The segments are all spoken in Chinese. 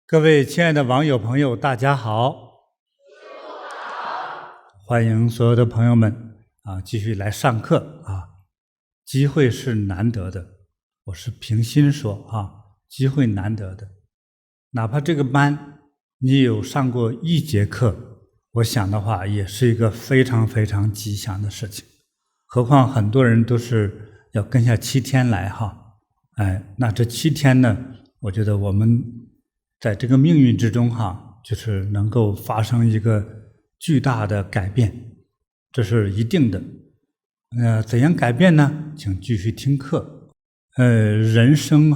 各位亲爱的网友朋友，大家好！欢迎所有的朋友们继续来上课机会是难得的，我是平心说机会难得的。哪怕这个班你有上过1节课，我想的话也是一个非常非常吉祥的事情。何况很多人都是要跟下7天来那这7天呢，我觉得我们在这个命运之中就是能够发生一个巨大的改变，这是一定的。怎样改变呢？请继续听课。人生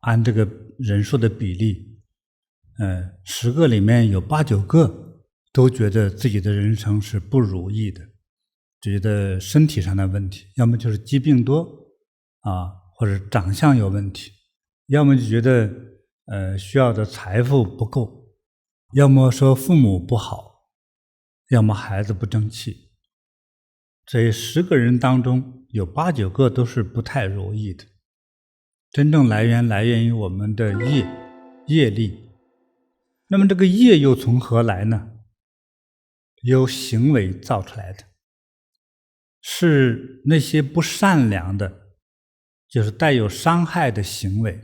按这个人数的比例，10个里面有8、9个都觉得自己的人生是不如意的，觉得身体上的问题，要么就是疾病多或者长相有问题，要么就觉得需要的财富不够，要么说父母不好，要么孩子不争气。这10个人当中有8、9个都是不太如意的。真正来源于我们的业力。那么这个业又从何来呢？由行为造出来的，是那些不善良的，就是带有伤害的行为，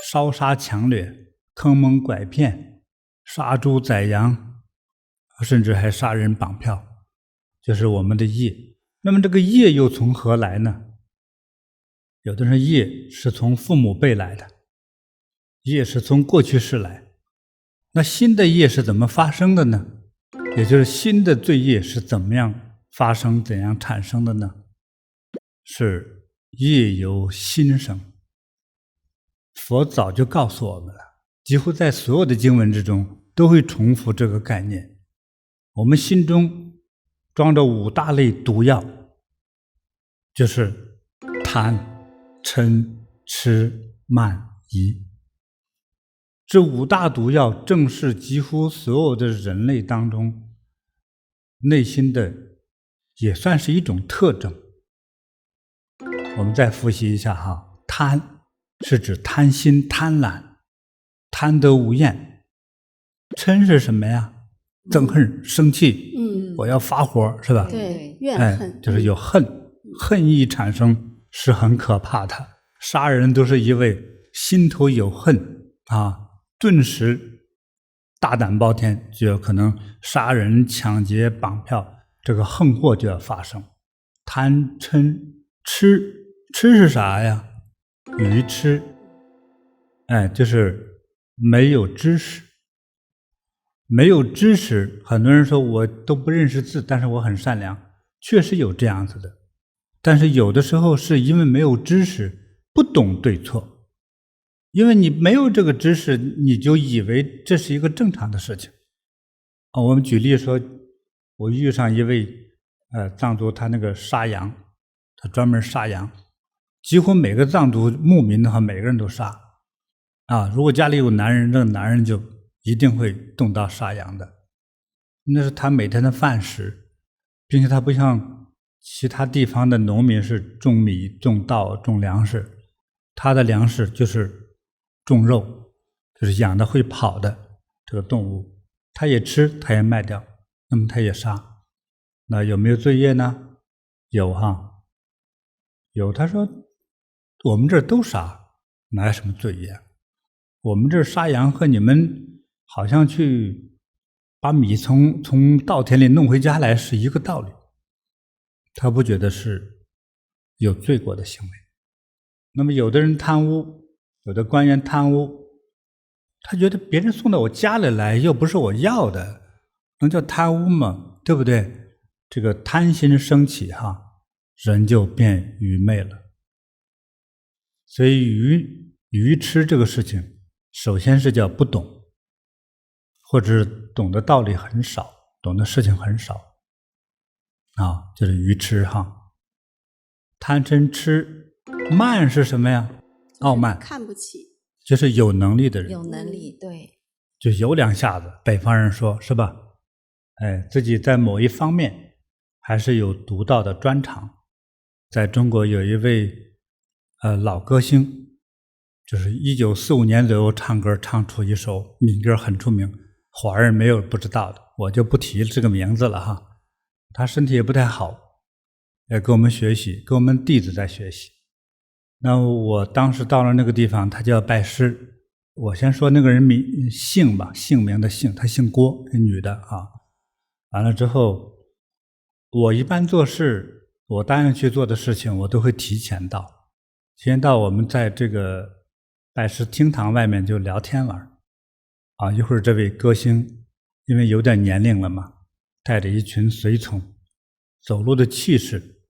烧杀抢掠、坑蒙拐骗、杀猪宰羊，甚至还杀人绑票，就是我们的业。那么这个业又从何来呢？有的人业是从父母辈来的，业是从过去世来。那新的业是怎么发生的呢？也就是新的罪业是怎么样发生、怎样产生的呢？是业由心生。佛早就告诉我们了，几乎在所有的经文之中都会重复这个概念。我们心中装着5大类毒药，就是贪、嗔、痴、慢、疑。这5大毒药正是几乎所有的人类当中内心的，也算是一种特征。我们再复习一下贪是指贪心、贪婪，贪得无厌。嗔是什么呀？憎恨、生气，我要发火，是吧？对，怨恨，就是有恨意产生是很可怕的。杀人都是因为心头有恨顿时大胆包天，就有可能杀人、抢劫、绑票，这个横祸就要发生。贪嗔痴是啥呀？愚痴，就是没有知识。没有知识，很多人说我都不认识字，但是我很善良，确实有这样子的。但是有的时候是因为没有知识，不懂对错。因为你没有这个知识，你就以为这是一个正常的事情。我们举例说，我遇上一位藏族，他那个杀羊，他专门杀羊，几乎每个藏族牧民的话，每个人都杀如果家里有男人，这个男人就一定会动刀杀羊的，那是他每天的饭食，并且他不像其他地方的农民是种米、种稻、种粮食，他的粮食就是种肉，就是养的会跑的这个动物，他也吃，他也卖掉，那么他也杀。那有没有罪业呢？有有。他说我们这儿都杀，哪有什么罪业？我们这儿杀羊和你们好像去把米从稻田里弄回家来是一个道理。他不觉得是有罪过的行为。那么有的人贪污，有的官员贪污，他觉得别人送到我家里来又不是我要的，能叫贪污吗？对不对？这个贪心升起人就变愚昧了。所以愚痴这个事情，首先是叫不懂，或者是懂的道理很少，懂的事情很少就是愚痴贪嗔痴慢是什么呀？傲慢，看不起，就是有能力的人，有能力，对，就有2下子，北方人说是吧？自己在某一方面还是有独到的专长。在中国有一位老歌星就是1945年左右唱歌唱出一首民歌很出名，华人没有不知道的，我就不提这个名字了哈。他身体也不太好，也跟我们学习，跟我们弟子在学习。那我当时到了那个地方，他就要拜师。我先说那个人姓吧，姓名的姓，他姓郭，女的啊。完了之后，我一般做事，我答应去做的事情，我都会提前到。提前到，我们在这个拜师厅堂外面就聊天玩啊。一会儿这位歌星因为有点年龄了嘛，带着一群随从，走路的气势，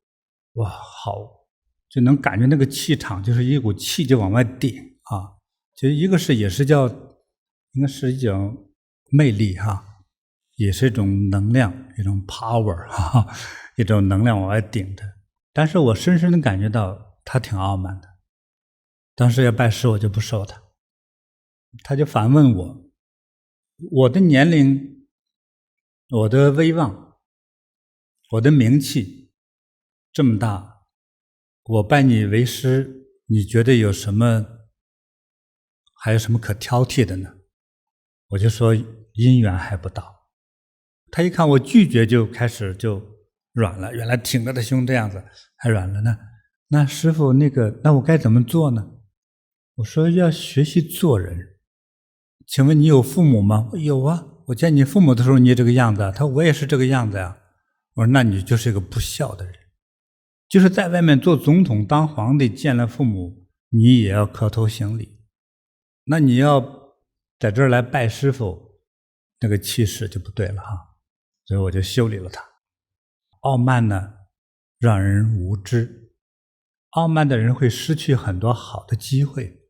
哇，好，就能感觉那个气场就是一股气就往外顶啊。就一个是也是叫，应该是一种魅力哈，也是一种能量，一种 power 哈，一种能量往外顶的。但是我深深的感觉到他挺傲慢的。当时要拜师，我就不收他，他就反问我，我的年龄，我的威望，我的名气这么大，我拜你为师，你觉得有什么？还有什么可挑剔的呢？我就说因缘还不到。他一看我拒绝，就开始就软了，原来挺着的胸这样子还软了呢。那师父，那我该怎么做呢？我说要学习做人。请问你有父母吗？有啊，我见你父母的时候你也这个样子啊。他说我也是这个样子呀。我说那你就是一个不孝的人，就是在外面做总统当皇帝，见了父母你也要磕头行礼。那你要在这儿来拜师傅，那个气势就不对了哈，所以我就修理了他。傲慢呢，让人无知，傲慢的人会失去很多好的机会。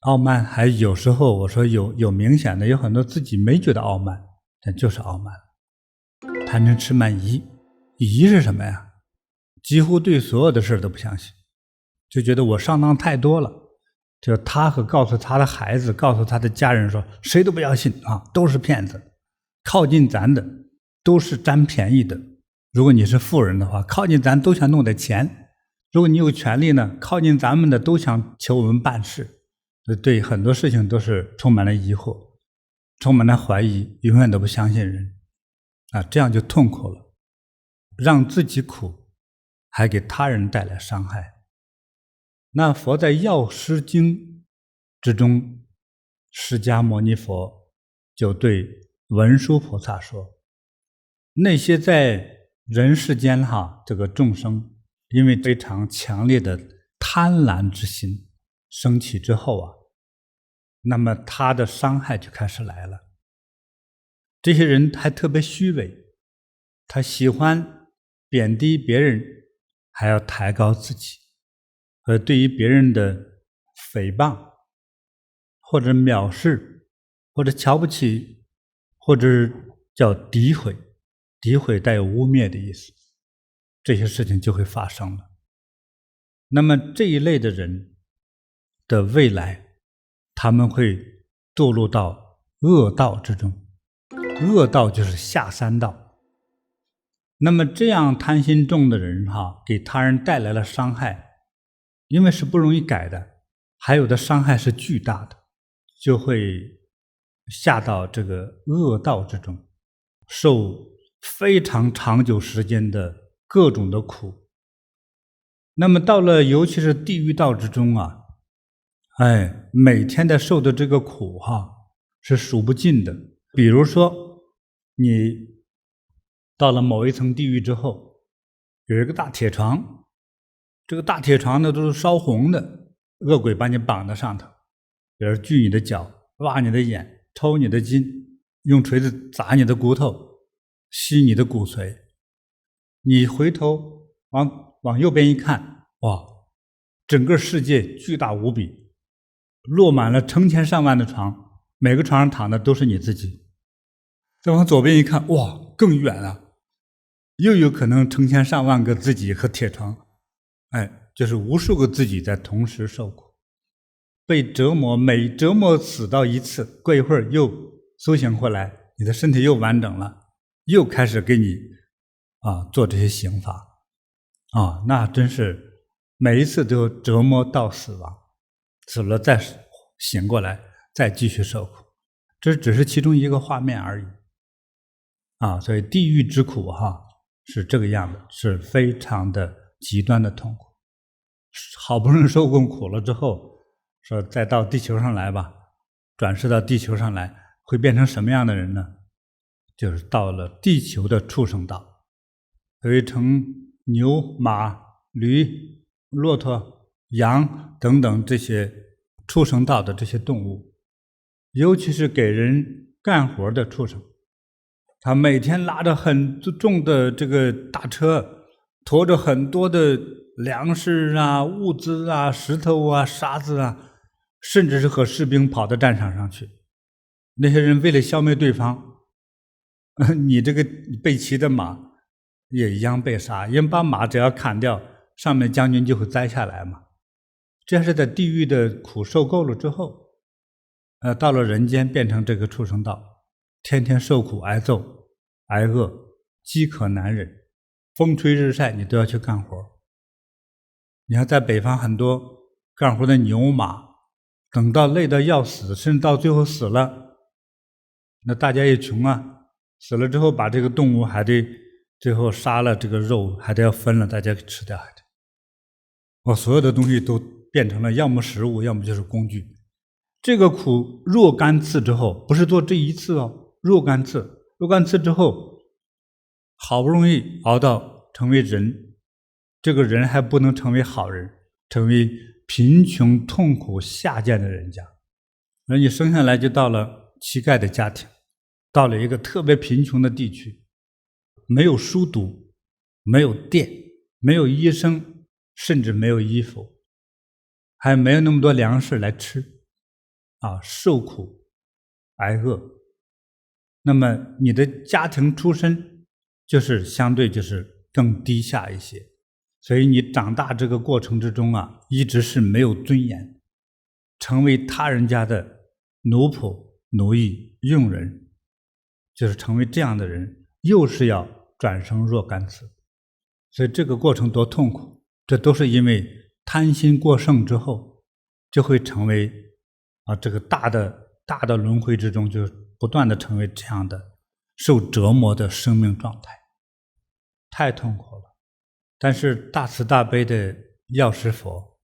傲慢还有时候我说有明显的，有很多自己没觉得傲慢，但就是傲慢。贪嗔痴慢疑，疑是什么呀？几乎对所有的事都不相信，就觉得我上当太多了。就他和告诉他的孩子，告诉他的家人说，谁都不要信啊，都是骗子，靠近咱的都是占便宜的。如果你是富人的话，靠近咱都想弄点钱；如果你有权利呢，靠近咱们的都想求我们办事。对很多事情都是充满了疑惑，充满了怀疑，永远都不相信人啊，这样就痛苦了，让自己苦，还给他人带来伤害。那佛在《药师经》之中，释迦牟尼佛就对文殊菩萨说，那些在人世间这个众生，因为非常强烈的贪婪之心升起之后那么他的伤害就开始来了。这些人还特别虚伪，他喜欢贬低别人，还要抬高自己。和对于别人的诽谤，或者藐视，或者瞧不起，或者叫诋毁，诋毁带有污蔑的意思，这些事情就会发生了。那么这一类的人的未来，他们会堕入到恶道之中，恶道就是下三道。那么这样贪心重的人给他人带来了伤害，因为是不容易改的，还有的伤害是巨大的，就会下到这个恶道之中，受非常长久时间的各种的苦。那么到了尤其是地狱道之中每天的受的这个苦是数不尽的。比如说你到了某一层地狱之后，有一个大铁床，这个大铁床呢都是烧红的，恶鬼把你绑在上头，比如锯你的脚，挖你的眼，抽你的筋，用锤子砸你的骨头，吸你的骨髓。你回头往右边一看，哇，整个世界巨大无比，落满了成千上万的床，每个床上躺的都是你自己。再往左边一看，哇，更远了，又有可能成千上万个自己和铁床，就是无数个自己在同时受苦，被折磨，每折磨死到一次，过一会儿又苏醒回来，你的身体又完整了，又开始给你做这些刑罚那真是每一次都折磨到死亡。死了再醒过来，再继续受苦。这只是其中一个画面而已所以地狱之苦是这个样的，是非常的极端的痛苦。好不容易受过苦了之后，说再到地球上来吧，转世到地球上来，会变成什么样的人呢？就是到了地球的畜生道，会成牛、马、驴、骆驼、羊等等这些畜生道的这些动物，尤其是给人干活的畜生，他每天拉着很重的这个大车，驮着很多的粮食物资石头沙子甚至是和士兵跑到战场上去。那些人为了消灭对方，你这个被骑的马也一样被杀，因为把马只要砍掉，上面将军就会摘下来嘛。这是在地狱的苦受够了之后，到了人间变成这个畜生道，天天受苦挨揍挨饿，饥渴难忍，风吹日晒你都要去干活。你看在北方很多干活的牛马，等到累得要死，甚至到最后死了，那大家也穷死了之后把这个动物还得最后杀了，这个肉还得要分了，大家吃掉，还得所有的东西都变成了要么食物，要么就是工具。这个苦若干次之后，不是做这一次若干次之后，好不容易熬到成为人，这个人还不能成为好人，成为贫穷痛苦下贱的人家。而你生下来就到了乞丐的家庭，到了一个特别贫穷的地区，没有书读，没有电，没有医生，甚至没有衣服，还没有那么多粮食来吃受苦挨饿。那么你的家庭出身就是相对就是更低下一些，所以你长大这个过程之中一直是没有尊严，成为他人家的奴仆、奴役、佣人，就是成为这样的人，又是要转生若干次。所以这个过程多痛苦，这都是因为贪心过剩之后，就会成为这个大的轮回之中，就不断的成为这样的受折磨的生命状态，太痛苦了。但是大慈大悲的药师佛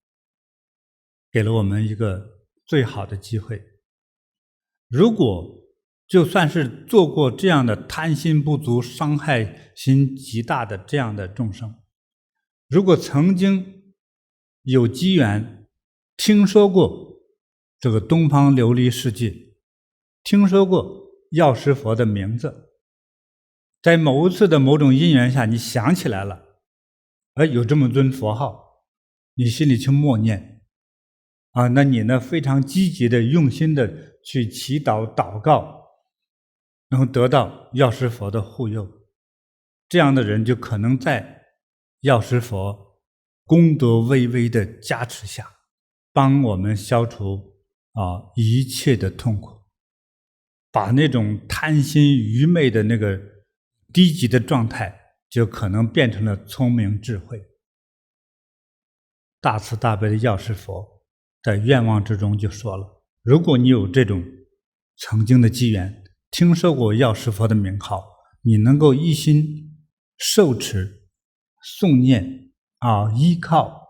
给了我们一个最好的机会，如果就算是做过这样的贪心不足、伤害心极大的这样的众生，如果曾经有机缘听说过这个东方琉璃世界，听说过药师佛的名字，在某一次的某种因缘下你想起来了，有这么尊佛号，你心里去默念那你呢非常积极的用心的去祈祷祷告，然后得到药师佛的护佑，这样的人就可能在药师佛功德巍巍的加持下，帮我们消除一切的痛苦，把那种贪心愚昧的那个低级的状态就可能变成了聪明智慧。大慈大悲的药师佛在愿望之中就说了，如果你有这种曾经的机缘，听说过药师佛的名号，你能够一心受持、诵念依靠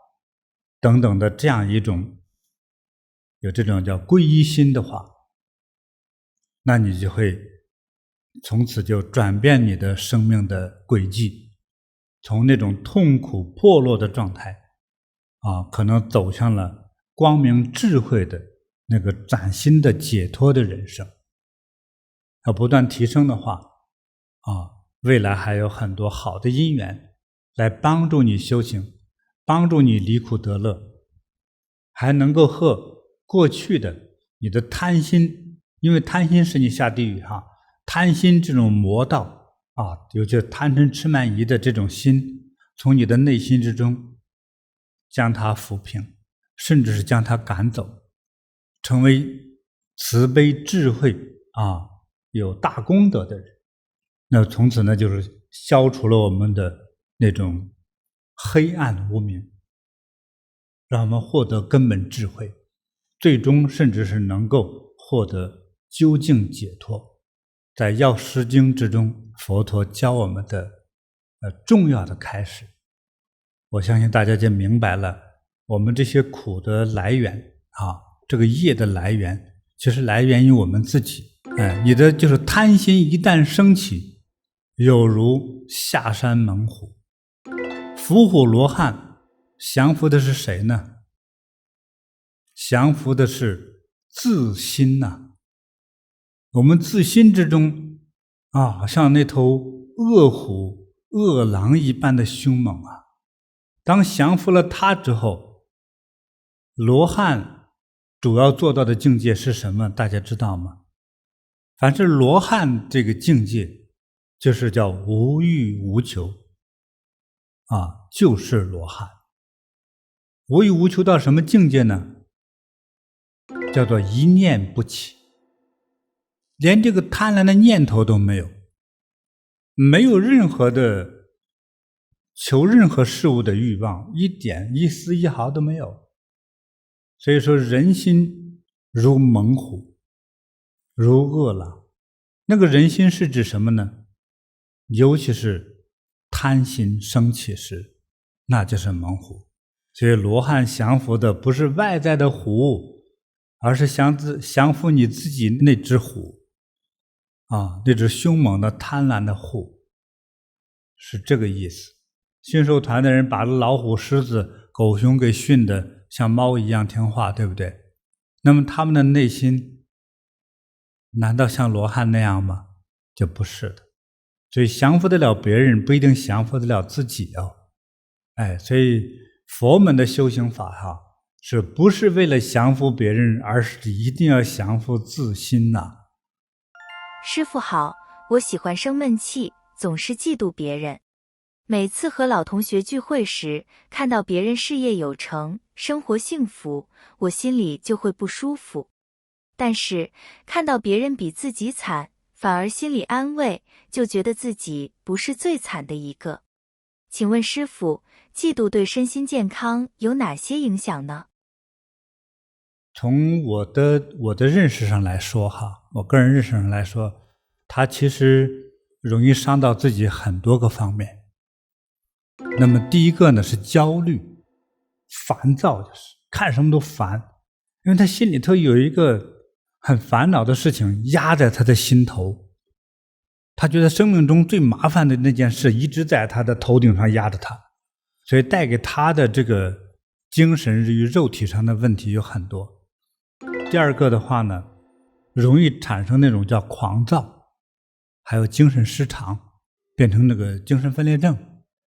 等等的这样一种有这种叫皈依心的话，那你就会从此就转变你的生命的轨迹，从那种痛苦破落的状态可能走向了光明智慧的那个崭新的解脱的人生。要不断提升的话未来还有很多好的因缘来帮助你修行，帮助你离苦得乐，还能够和过去的你的贪心，因为贪心使你下地狱贪心这种魔道有这贪嗔痴慢疑的这种心，从你的内心之中将它抚平，甚至是将它赶走，成为慈悲智慧有大功德的人。那从此呢，就是消除了我们的那种黑暗无明，让我们获得根本智慧，最终甚至是能够获得究竟解脱。在《药师经》之中，佛陀教我们的重要的开始，我相信大家就明白了，我们这些苦的来源这个业的来源，其实来源于我们自己。你的就是贪心一旦升起，有如下山猛虎。伏虎罗汉降服的是谁呢？降服的是自心呐。我们自心之中像那头恶虎恶狼一般的凶猛啊。当降服了它之后，罗汉主要做到的境界是什么？大家知道吗？凡是罗汉这个境界，就是叫无欲无求就是罗汉。无欲无求到什么境界呢？叫做一念不起，连这个贪婪的念头都没有，没有任何的求任何事物的欲望，一丝一毫都没有。所以说人心如猛虎，如恶狼。那个人心是指什么呢？尤其是贪心升起时，那就是猛虎。所以罗汉降服的不是外在的虎，而是降服你自己那只虎那只凶猛的贪婪的虎，是这个意思。驯兽团的人把老虎、狮子、狗熊给训得像猫一样听话，对不对？那么他们的内心难道像罗汉那样吗？就不是的。所以降服得了别人，不一定降服得了自己所以佛门的修行法是不是为了降服别人，而是一定要降服自心呐。师父好，我喜欢生闷气，总是嫉妒别人。每次和老同学聚会时，看到别人事业有成，生活幸福，我心里就会不舒服。但是看到别人比自己惨，反而心里安慰，就觉得自己不是最惨的一个。请问师父，嫉妒对身心健康有哪些影响呢？从我的认识上来说我个人认识上来说，它其实容易伤到自己很多个方面。那么第一个呢是焦虑、烦躁，就是看什么都烦，因为他心里头有一个很烦恼的事情压在他的心头，他觉得生命中最麻烦的那件事一直在他的头顶上压着他，所以带给他的这个精神与肉体上的问题有很多。第二个的话呢，容易产生那种叫狂躁，还有精神失常，变成那个精神分裂症，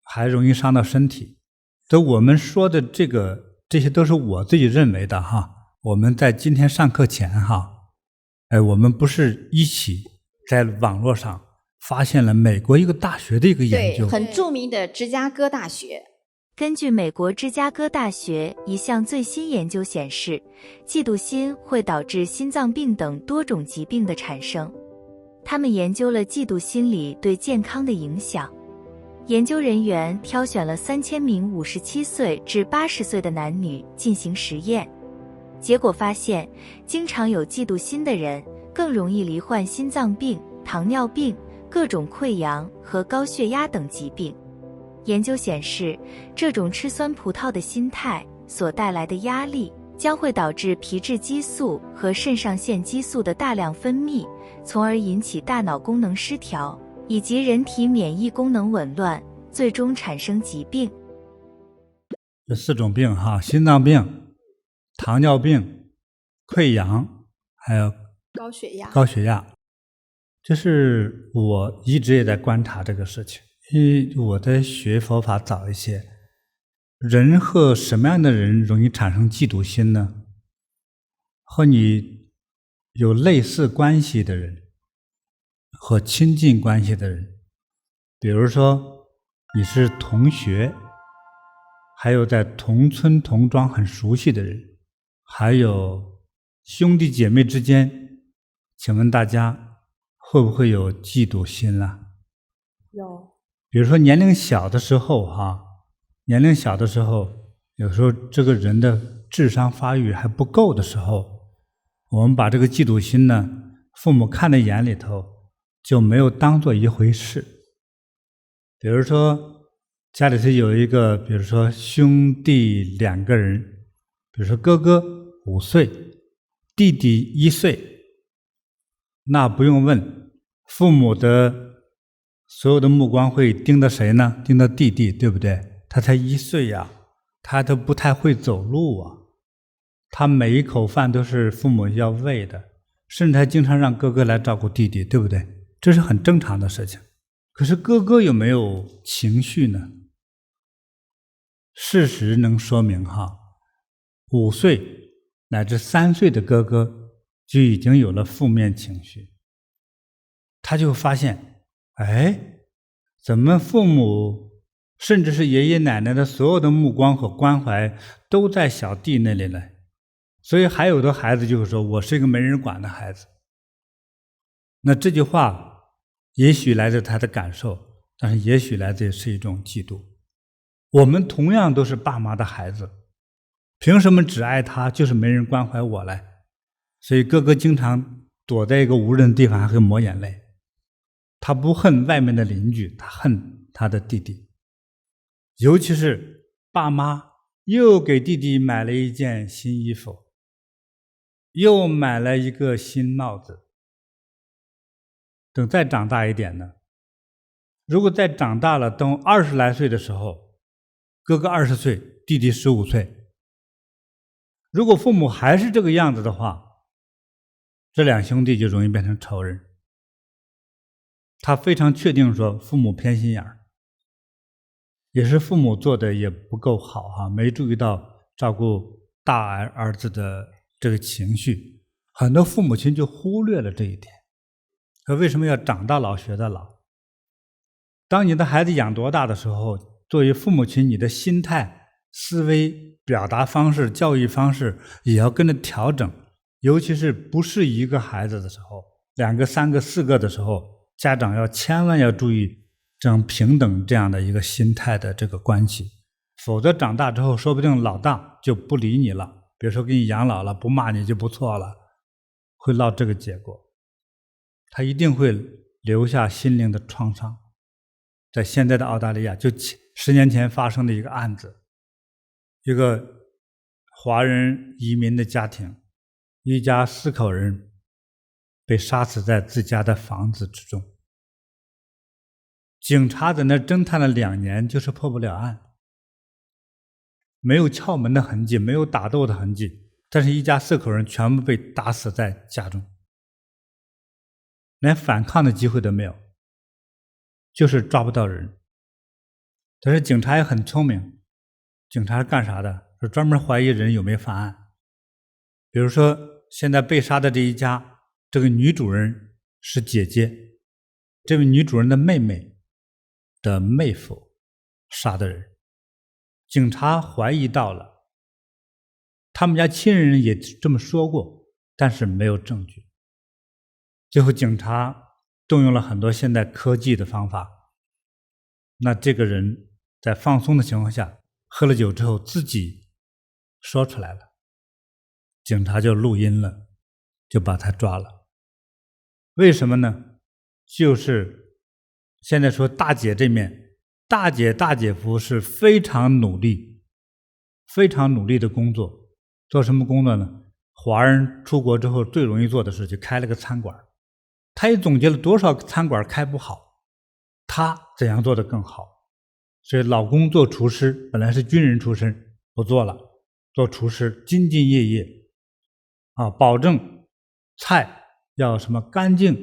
还容易伤到身体。所以我们说的这些都是我自己认为的我们在今天上课前我们不是一起在网络上发现了美国一个大学的一个研究，对，很著名的芝加哥大学。根据美国芝加哥大学一项最新研究显示，嫉妒心会导致心脏病等多种疾病的产生。他们研究了嫉妒心理对健康的影响。研究人员挑选了3000名57岁至80岁的男女进行实验，结果发现，经常有嫉妒心的人更容易罹患心脏病、糖尿病、各种溃疡和高血压等疾病。研究显示，这种吃酸葡萄的心态所带来的压力，将会导致皮质激素和肾上腺激素的大量分泌，从而引起大脑功能失调，以及人体免疫功能紊乱，最终产生疾病。这4种病心脏病、糖尿病、溃疡，还有高血压。这是我一直也在观察这个事情，因为我在学佛法早一些。人和什么样的人容易产生嫉妒心呢？和你有类似关系的人，和亲近关系的人，比如说你是同学，还有在同村同庄很熟悉的人，还有兄弟姐妹之间，请问大家会不会有嫉妒心啊？有。比如说年龄小的时候有时候这个人的智商发育还不够的时候，我们把这个嫉妒心呢，父母看在眼里头，就没有当做一回事。比如说家里头有一个，比如说兄弟2个人，比如说哥哥5岁，弟弟1岁，那不用问，父母的所有的目光会盯着谁呢？盯着弟弟，对不对？他才1岁呀，他都不太会走路啊，他每一口饭都是父母要喂的，甚至还经常让哥哥来照顾弟弟，对不对？这是很正常的事情。可是哥哥有没有情绪呢？事实能说明5岁乃至3岁的哥哥就已经有了负面情绪。他就发现，怎么父母甚至是爷爷奶奶的所有的目光和关怀都在小弟那里来？所以还有的孩子就是说，我是一个没人管的孩子。那这句话也许来自他的感受，但是也许来自是一种嫉妒。我们同样都是爸妈的孩子，凭什么只爱他，就是没人关怀我来？所以哥哥经常躲在一个无人的地方，还会抹眼泪。他不恨外面的邻居，他恨他的弟弟。尤其是爸妈又给弟弟买了一件新衣服，又买了一个新帽子。等再长大一点呢，如果再长大了，等20来岁的时候，哥哥20岁，弟弟15岁，如果父母还是这个样子的话，这2兄弟就容易变成仇人。他非常确定说父母偏心眼儿，也是父母做的也不够好没注意到照顾大儿子的这个情绪，很多父母亲就忽略了这一点。可为什么要长大老学到老？当你的孩子养多大的时候，作为父母亲，你的心态、思维、表达方式、教育方式也要跟着调整。尤其是不是一个孩子的时候，2个、3个、4个的时候，家长千万要注意这样平等这样的一个心态的这个关系，否则长大之后，说不定老大就不理你了，比如说给你养老了，不骂你就不错了，会落这个结果。他一定会留下心灵的创伤。在现在的澳大利亚，就10年前发生的一个案子，一个华人移民的家庭，一家4口人被杀死在自家的房子之中。警察在那侦探了2年，就是破不了案，没有撬门的痕迹，没有打斗的痕迹，但是一家4口人全部被打死在家中，连反抗的机会都没有，就是抓不到人。但是警察也很聪明，警察是干啥的？是专门怀疑人有没有犯案。比如说现在被杀的这一家，这个女主人是姐姐，这位女主人的妹妹的妹夫杀的人，警察怀疑到了，他们家亲人也这么说过，但是没有证据。最后警察动用了很多现代科技的方法，那这个人在放松的情况下，喝了酒之后自己说出来了，警察就录音了，就把他抓了。为什么呢？就是现在说大姐这面，大姐大姐夫是非常努力的工作。做什么工作呢？华人出国之后最容易做的事，就开了个餐馆。他也总结了多少餐馆开不好，他怎样做得更好。所以老公做厨师，本来是军人出身，不做了，做厨师兢兢业业保证菜要什么干净、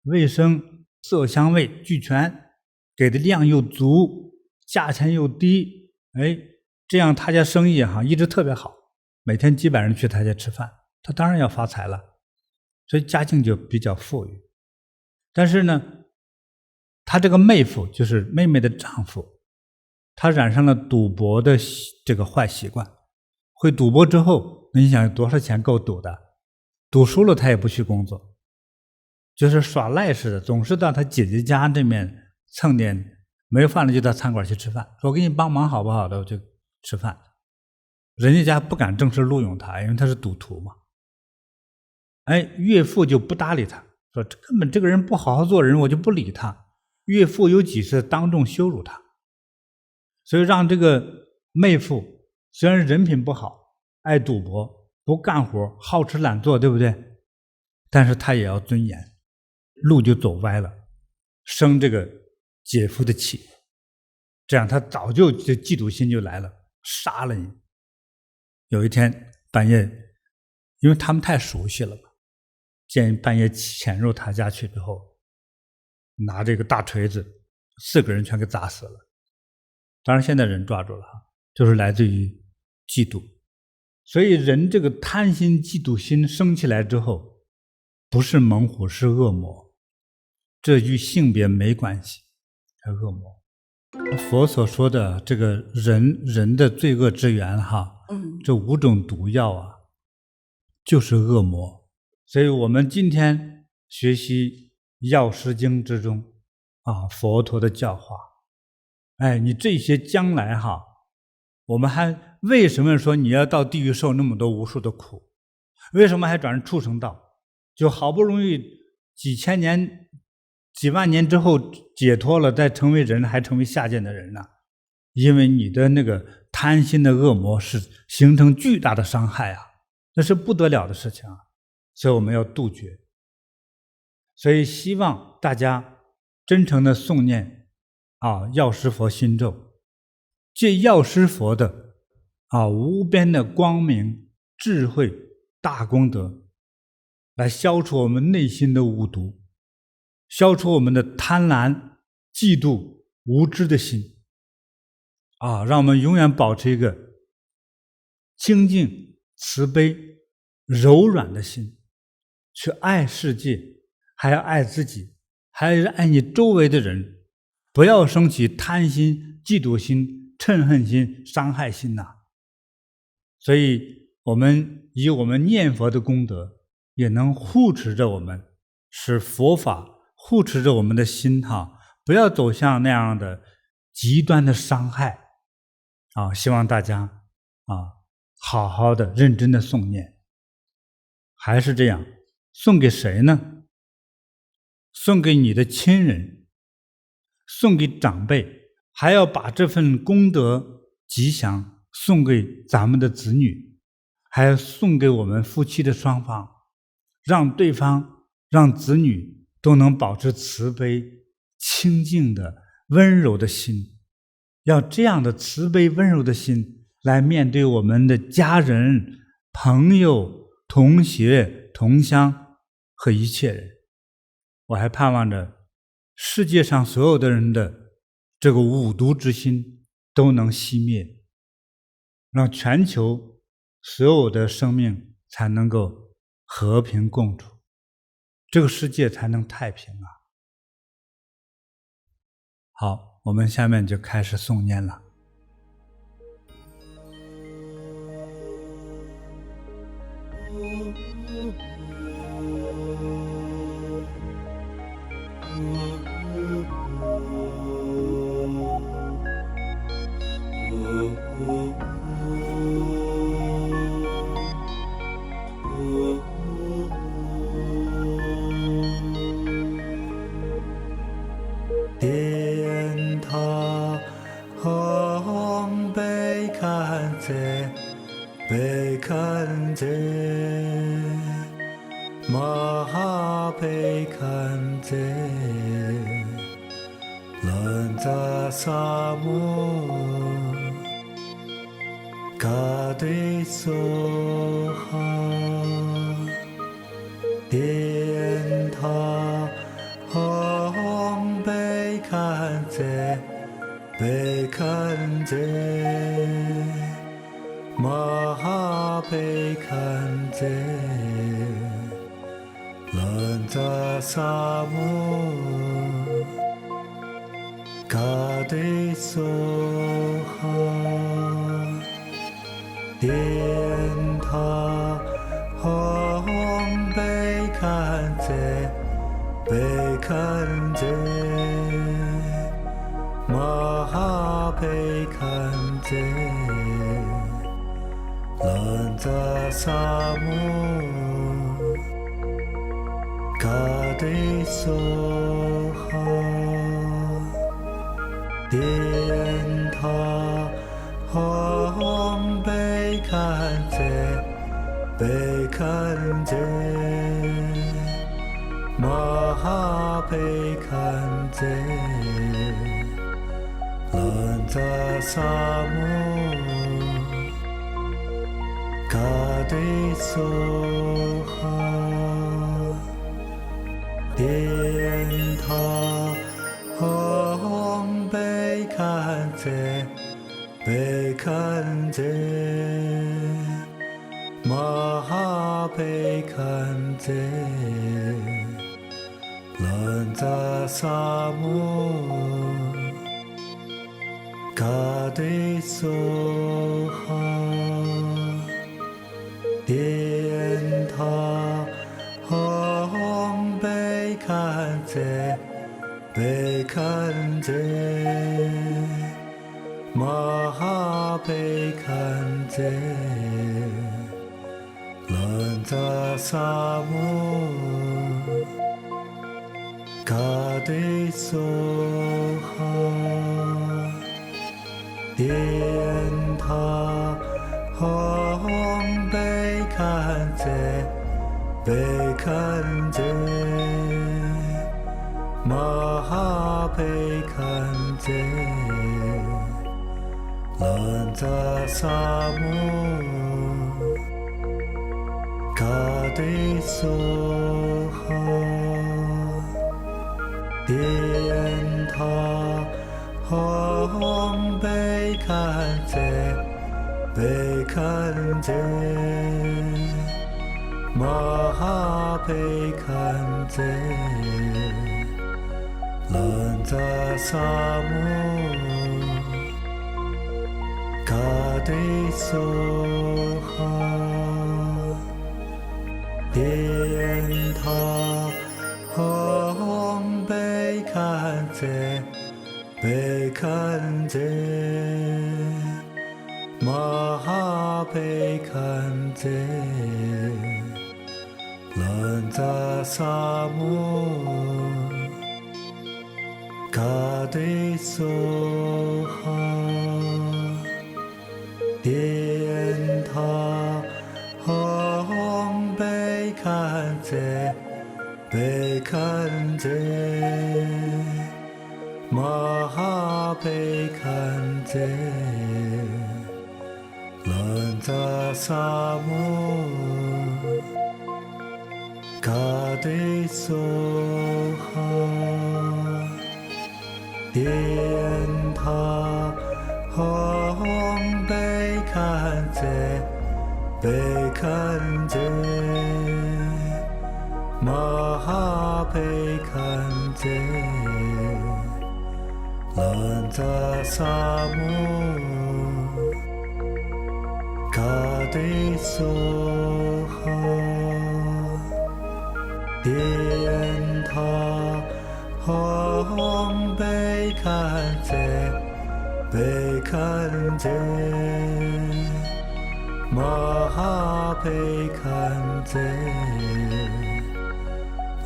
卫生、色香味俱全，给的量又足，价钱又低，这样他家生意一直特别好，每天几百人去他家吃饭，他当然要发财了，所以家境就比较富裕。但是呢，他这个妹夫，就是妹妹的丈夫，他染上了赌博的这个坏习惯。会赌博之后，你想有多少钱够赌的？赌输了他也不去工作，就是耍赖似的，总是到他姐姐家这面蹭点，没有饭了就到餐馆去吃饭，说我给你帮忙好不好的，我就吃饭。人家不敢正式录用他，因为他是赌徒嘛。岳父就不搭理他，说根本这个人不好好做人，我就不理他。岳父有几次当众羞辱他，所以让这个妹夫虽然人品不好，爱赌博，不干活，好吃懒做，对不对？但是他也要尊严，路就走歪了，生这个姐夫的气，这样他早就嫉妒心就来了，杀了你。有一天半夜，因为他们太熟悉了嘛，半夜潜入他家去之后，拿这个大锤子4个人全给砸死了。当然现在人抓住了，就是来自于嫉妒。所以人这个贪心嫉妒心生起来之后，不是猛虎是恶魔，这与性别没关系，是恶魔。佛所说的这个人的罪恶之源这5种毒药就是恶魔。所以我们今天学习药师经之中佛陀的教化，你这些将来我们还为什么说你要到地狱受那么多无数的苦？为什么还转成畜生道？就好不容易几千年几万年之后解脱了，再成为人，还成为下贱的人呢？因为你的那个贪心的恶魔是形成巨大的伤害那是不得了的事情所以我们要杜绝。所以希望大家真诚的诵念药师佛心咒，借药师佛的无边的光明智慧大功德，来消除我们内心的五毒，消除我们的贪婪嫉妒无知的心让我们永远保持一个清净慈悲柔软的心，去爱世界，还要爱自己，还要爱你周围的人，不要升起贪心嫉妒心嗔恨心伤害心所以我们以我们念佛的功德，也能护持着我们，使佛法护持着我们的心不要走向那样的极端的伤害希望大家好好的认真的诵念。还是这样，送给谁呢？送给你的亲人，送给长辈，还要把这份功德吉祥送给咱们的子女，还要送给我们夫妻的双方，让对方让子女都能保持慈悲清净的温柔的心，要这样的慈悲温柔的心来面对我们的家人朋友同学同乡和一切人。我还盼望着世界上所有的人的这个五毒之心都能熄灭，让全球所有的生命才能够和平共处，这个世界才能太平好，我们下面就开始诵念了。电塔红贝看在贝看在马哈贝看在兰扎萨摩嘎对梭哈电塔红贝看在贝看在马哈贝看在兰扎萨摩嘎对梭哈电塔红贝看在贝看在马哈贝看在萨摩嘎得梭哈殿塔吽贝堪则贝堪则玛哈贝堪则兰扎萨摩嘎得梭哈殿塔吽贝堪则贝堪则玛哈贝堪则兰扎萨摩嘎得梭哈殿塔吽贝堪则贝堪则玛哈贝堪则兰扎萨摩嘎得梭哈殿塔吽贝堪则贝堪则玛哈贝堪则兰扎萨摩嘎得梭哈殿塔吽贝堪则贝堪则玛哈贝堪则兰扎萨摩嘎得梭哈殿塔吽贝堪则贝堪则玛哈贝堪则兰扎萨摩嘎得梭哈殿塔吽贝堪则贝堪则玛哈贝堪则兰扎萨摩嘎得梭哈殿塔吽贝堪则贝堪则玛哈贝堪则兰扎萨摩嘎得梭哈殿塔吽贝堪则贝堪则玛哈贝堪则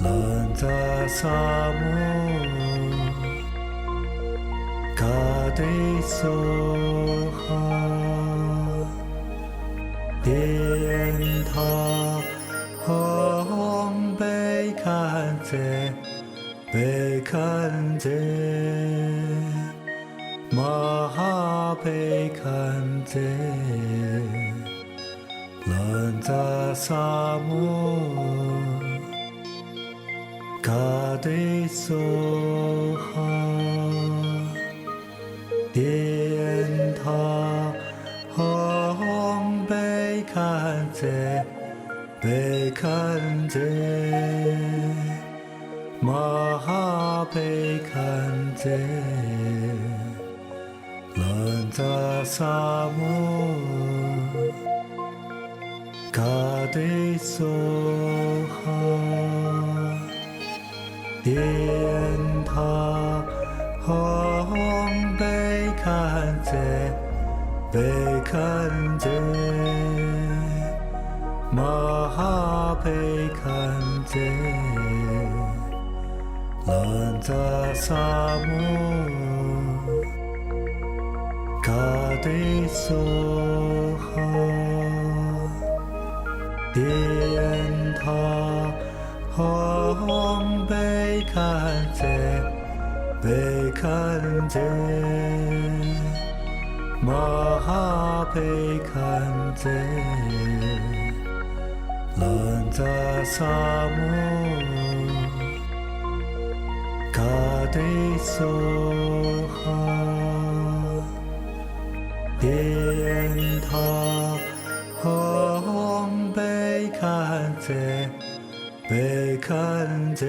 兰扎萨摩嘎得梭哈殿塔吽贝堪则贝堪则玛哈贝堪则兰扎萨摩嘎得梭哈殿塔吽贝堪则贝堪则玛哈贝堪则兰扎萨摩嘎得梭哈殿塔吽贝堪则贝堪则 마하베칸제 란자사무 가데소하 디엔타 홈베칸제 베칸제 마하베칸제 란자사무 가데소하 디엔타 홈베칸제 베칸제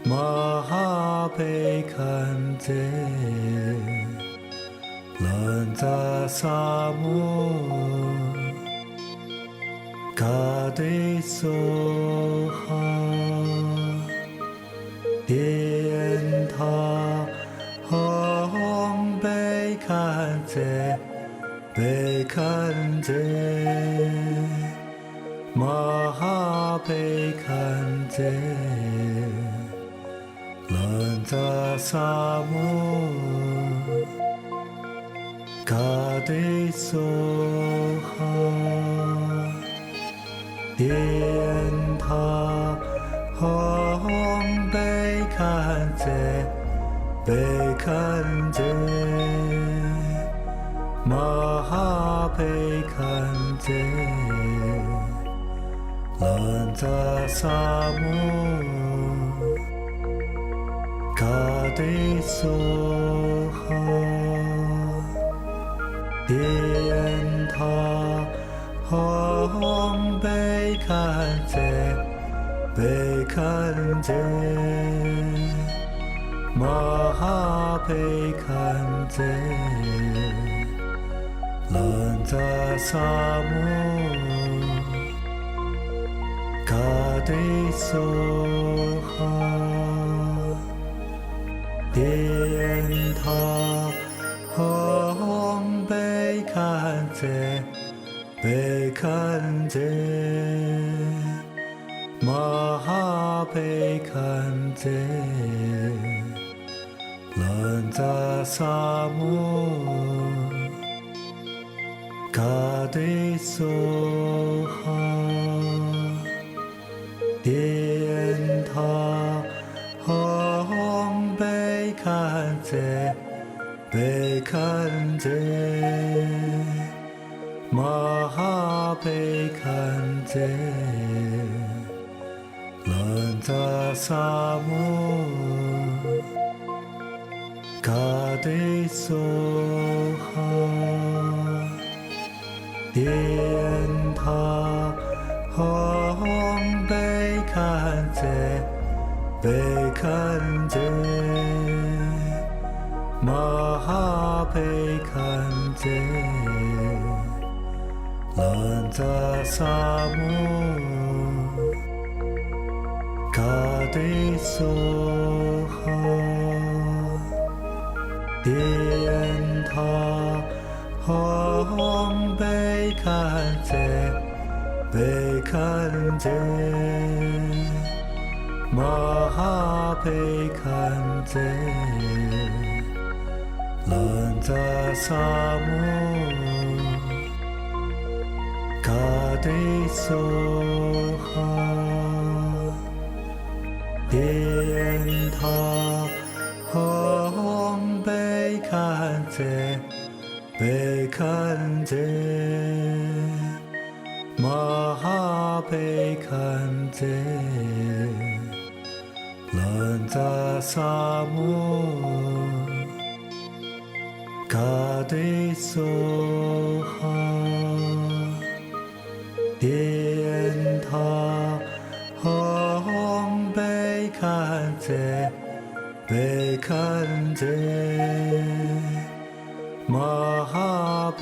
마하베칸제 란자사무 가데소하 디엔타 홈베칸제 베칸제 마하베칸제 란자사무 가데소하 디엔타 홈베칸제 베칸제 마하베칸제 란자사무 가데소하 디엔타 홈베칸제 베칸제 마하베칸제 란자사무 가데소하 디엔타 홈베칸제 베칸제 마하베칸제 란자사무 가데소하 디엔타 홈베칸제 베칸제 마하베칸제 란자사무 가데소하 디엔타 홈베칸제 베칸제 마하베칸제 란자사무 가데소하 디엔타 홈베칸제 베칸제 마하베칸제 란자사무 가데소하 디엔타 홈베칸제 베칸제 마하베칸제 란자사무 가데소하 디엔타 홈베칸제 베칸제 마하베칸제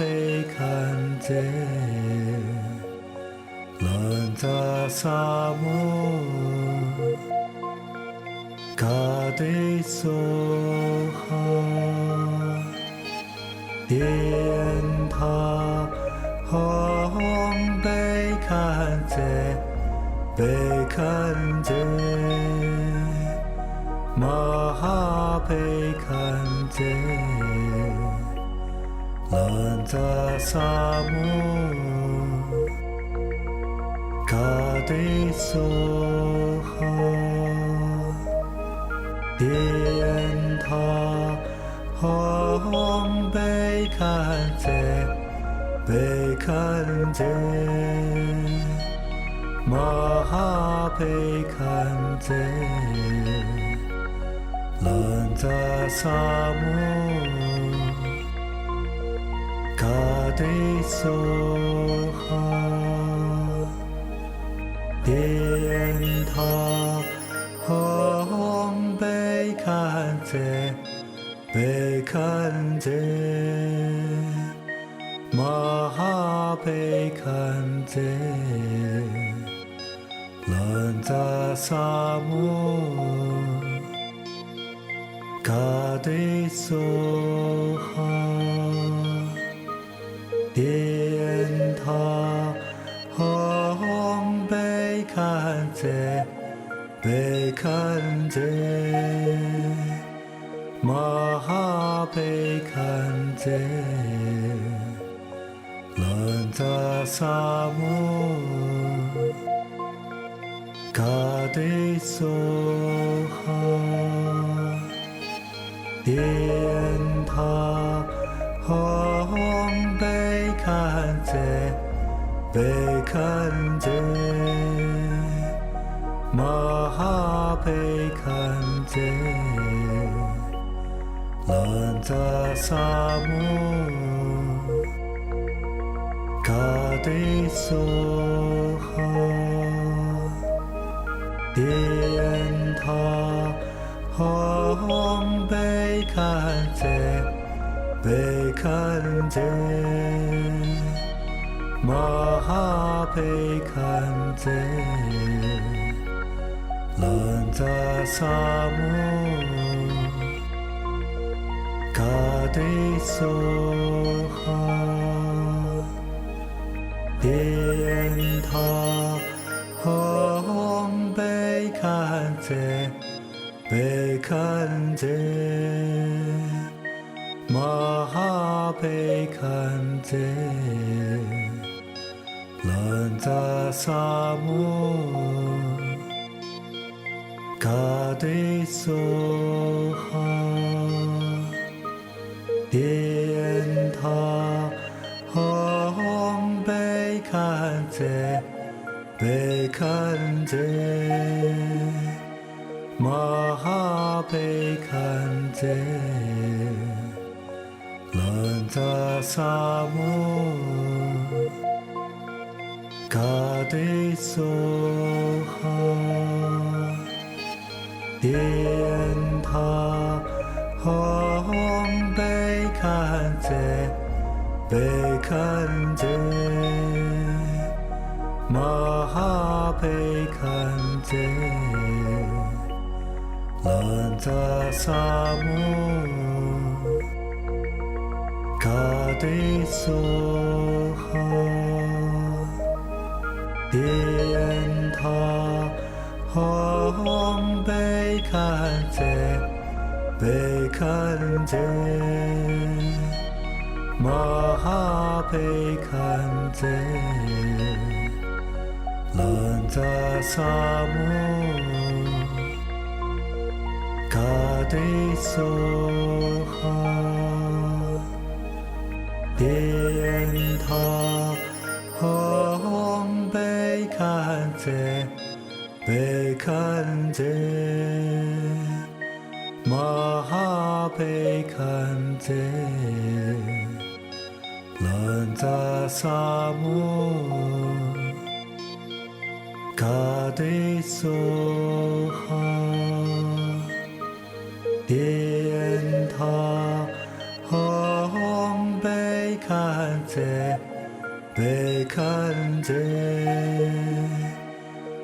란자사무 가데소하 디엔타 홈看这，贝看这，玛哈贝看这，兰扎萨姆，卡迪苏哈，电塔，红贝看这。贝看这，玛哈贝看这，兰扎萨姆，卡迪苏哈，电塔，红贝看这，贝看这。玛哈贝看这，兰扎萨姆，卡迪苏哈，电塔，红贝看这，贝看这，玛哈贝看这。兰扎萨姆，卡迪苏哈，电塔，红贝看这，贝看这，玛哈贝看这，兰扎萨姆。卡迪苏哈，电塔，红贝看这，贝看这，玛哈贝看这，兰扎萨姆，卡迪苏哈。电塔，红贝看这，贝看这，玛哈贝看这，兰扎萨姆，卡迪苏哈，电塔。红贝看这，贝看这，玛哈贝看这，兰扎萨姆，卡迪苏哈，电塔，红贝看这。贝看这，玛哈贝看这，兰扎萨姆，卡迪苏哈，电塔，红贝看这，贝看这。玛哈贝看这，兰扎萨姆，卡迪苏哈，电塔，红贝看这，贝看这，玛哈贝看这。兰扎萨姆，卡迪苏哈，电塔，红贝看这，贝看这，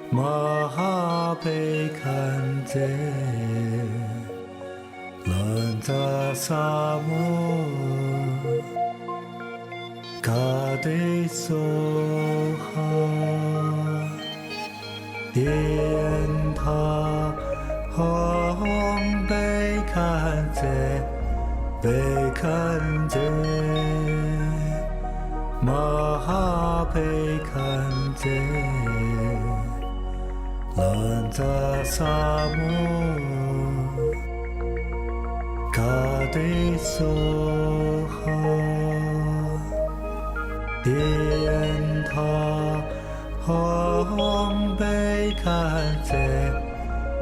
玛哈贝看这，兰扎萨姆。卡迪苏哈。电塔红北看着北看着马哈北看着兰扎萨姆卡迪苏哈电塔红北看着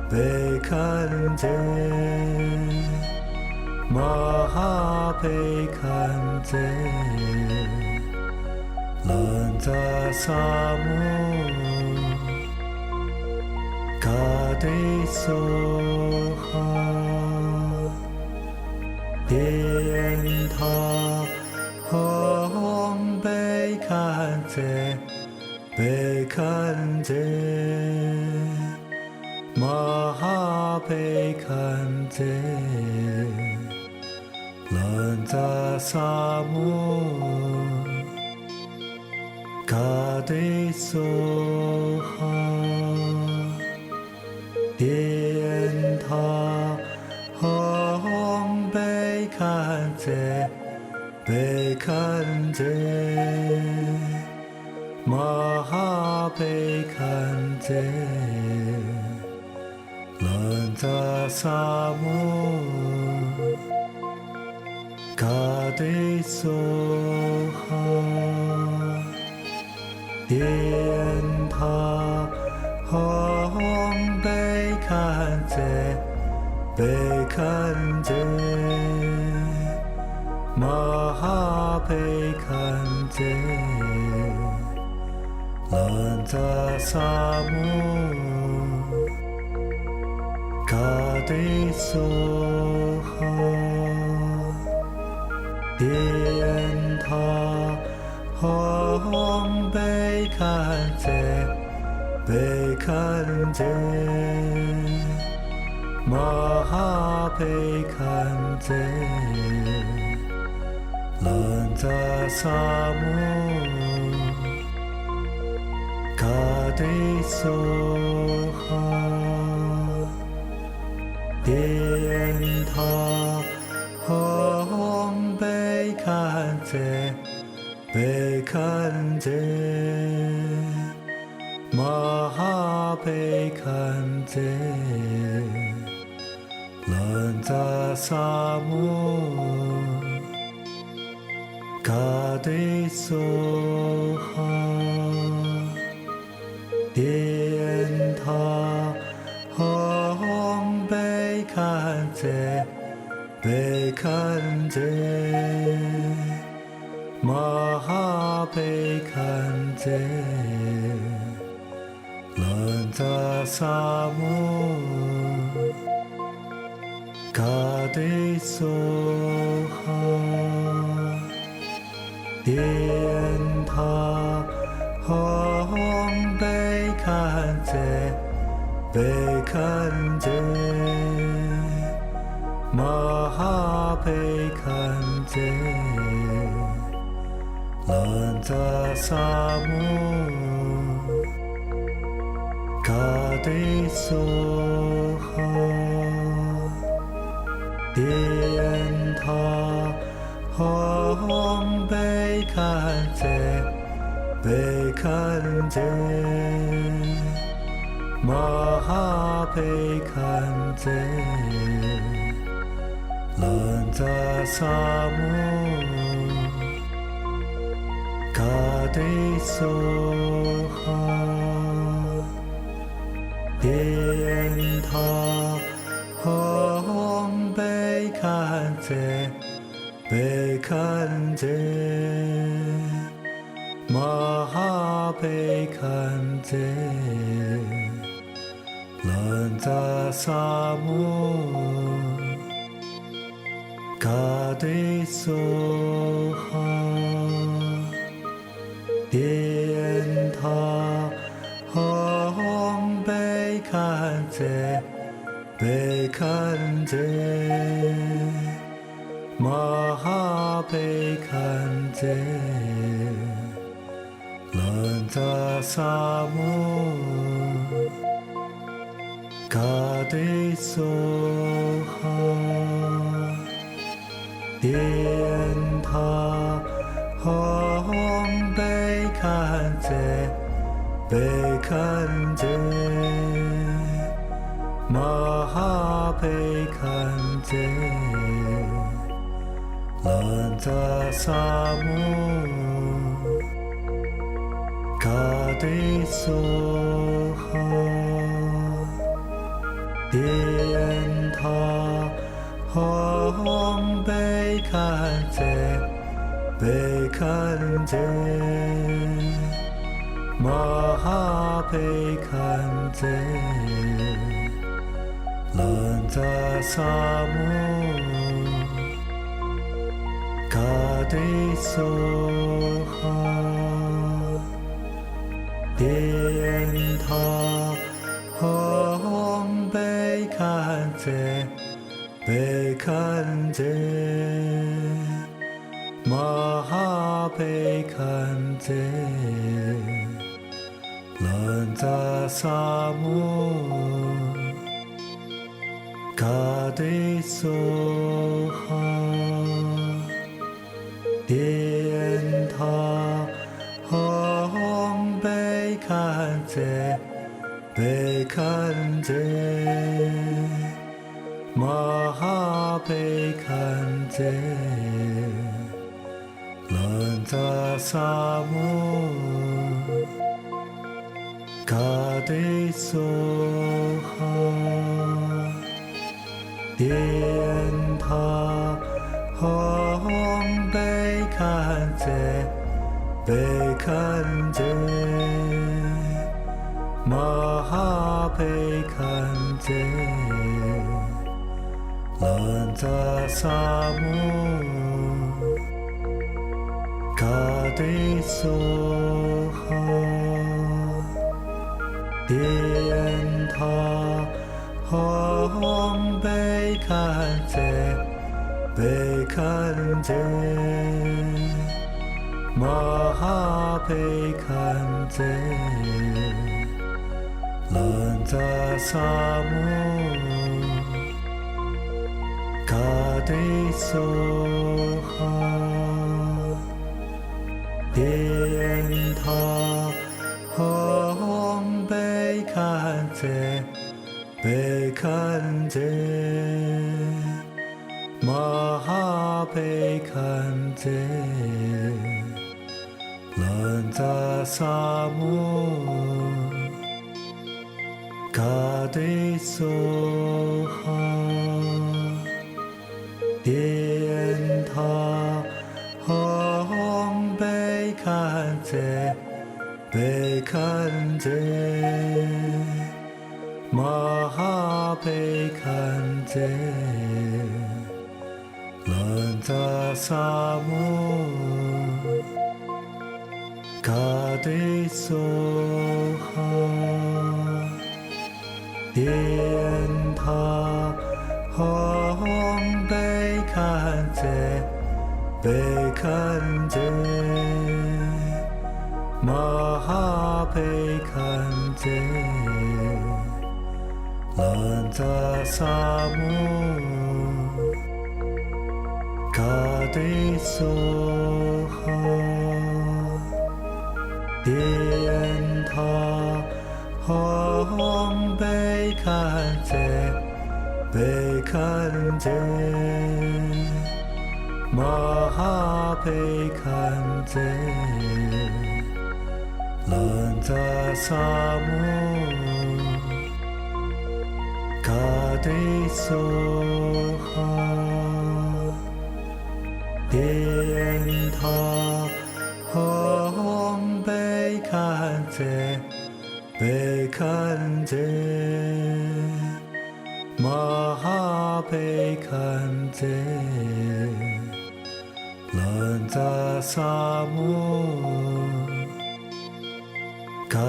北看着马哈北看着兰扎萨姆卡迪苏哈电塔红北看着北看着马哈北看着兰扎萨姆卡迪苏哈电塔红北看着北看着马哈北看着兰扎萨姆卡迪苏哈电塔红北看着北看着马哈北看着兰扎萨姆卡迪苏哈电塔红北看着北看着马哈北看着兰扎萨姆卡迪苏哈电塔红北看着北看着马哈北看着兰扎萨姆卡迪苏哈电塔红北看着北看着马哈北看着兰扎萨姆卡迪苏哈电塔红北看着北看着马哈北看着兰扎萨姆卡迪苏哈电塔红北看着北看着马哈北看着兰扎萨姆卡迪苏哈电塔红北看着北看着马哈北看着兰扎萨姆卡迪苏哈电塔红北看着北看着马哈北看着兰扎萨姆嘎对梭哈，电塔红贝看在，贝看在，玛哈贝看在，兰扎萨姆，嘎对梭哈。电塔红贝看在，贝看在，玛哈贝看在，兰扎萨姆，嘎对梭哈，电塔红贝看在，贝看在，玛哈贝看在，兰扎萨姆，嘎对梭哈，电塔红贝看在。贝看在，玛哈贝看在，兰扎萨姆，嘎对梭哈，电塔红贝看在，贝看在。玛哈贝看在，兰扎萨姆，嘎对梭哈，电塔红贝看在，贝看在，玛哈贝看在。兰扎萨姆，嘎对梭哈，电塔红贝看在，贝看在，玛哈贝看在，兰扎萨姆。嘎对梭哈，电塔红贝看在，贝看在，玛哈贝看在，兰扎萨姆，嘎对梭哈。电塔红贝看在，贝看在，玛哈贝看在，兰扎萨姆，嘎对梭哈，电塔红贝看在，贝看在，玛哈贝看在，兰扎萨姆，嘎对梭哈，电塔红贝看在。贝看在，玛哈贝看在，兰扎萨姆，嘎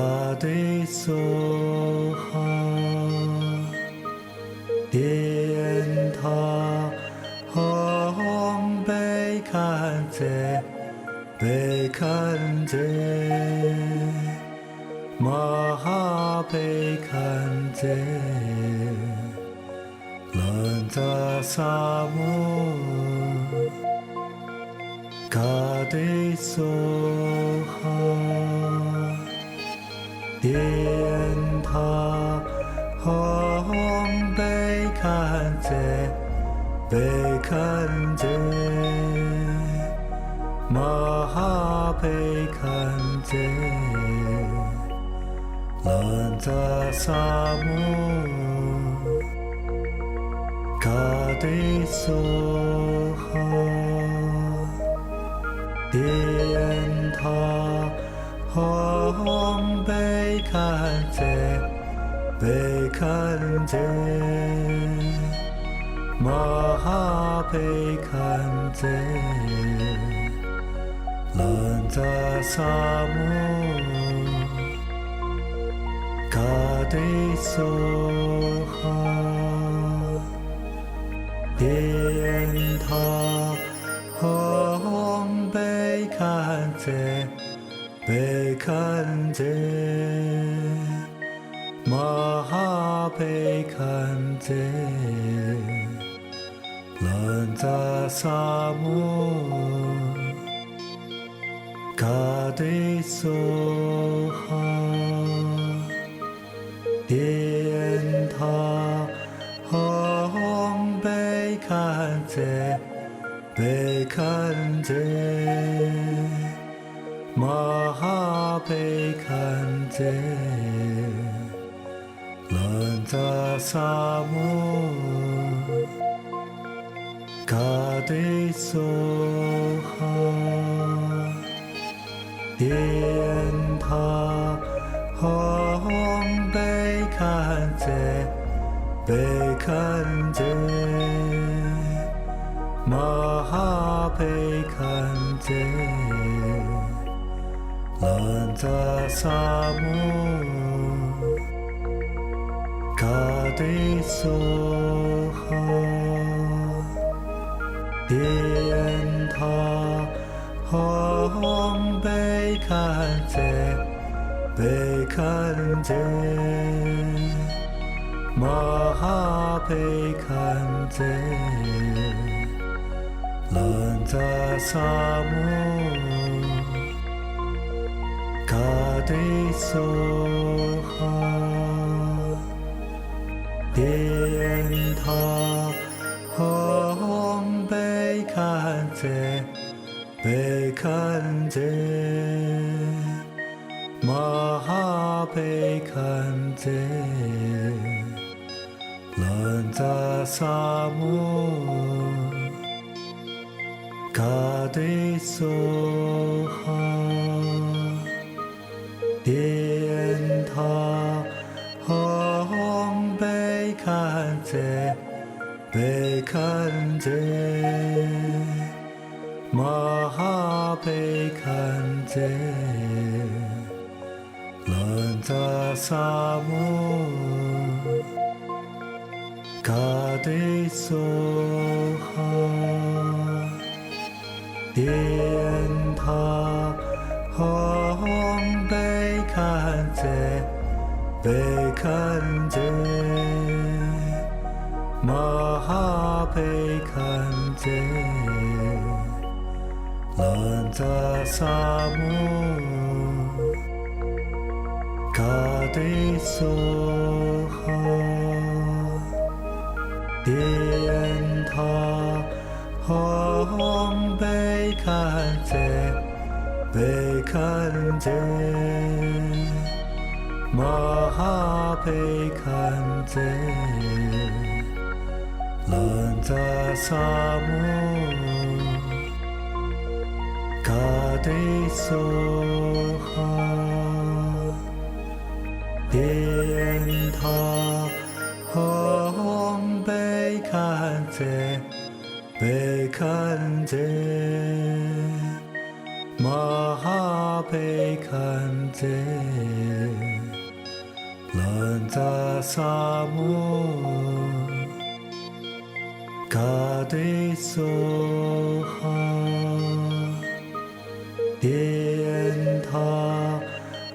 对梭哈，电塔红贝看在，贝看在。玛哈悲堪遮，兰扎萨摩，嘎得梭哈，殿塔吽悲堪遮，悲堪遮。玛哈贝堪遮，兰扎萨摩，嘎得梭哈，殿塔吽贝堪遮，贝堪遮，玛哈贝堪遮。兰扎萨摩，嘎得梭哈，殿塔吽贝堪遮，贝堪遮，玛哈贝堪遮，兰扎萨摩。嘎得梭哈，殿塔吽贝堪遮，贝堪遮，玛哈贝堪遮，兰扎萨摩，嘎得梭哈。殿塔吽贝堪遮，贝堪遮，玛哈贝堪遮，兰扎萨摩，嘎得梭哈，殿塔吽贝堪遮，贝堪遮，玛哈贝堪遮，兰扎萨摩，嘎得梭哈，殿塔吽贝堪遮。贝堪遮，玛哈贝堪遮，兰扎萨摩，嘎得梭哈，殿塔吽贝堪遮，贝堪遮。玛哈贝堪遮，兰扎萨摩，嘎得梭哈，殿塔吽贝堪遮，贝堪遮，玛哈贝堪遮。兰扎萨摩，嘎得梭哈，殿塔吽贝堪遮，贝堪遮，玛哈贝堪遮，兰扎萨摩。嘎得梭哈，殿塔吽贝堪遮，贝堪遮，玛哈贝堪遮，兰扎萨摩，嘎得梭哈。殿塔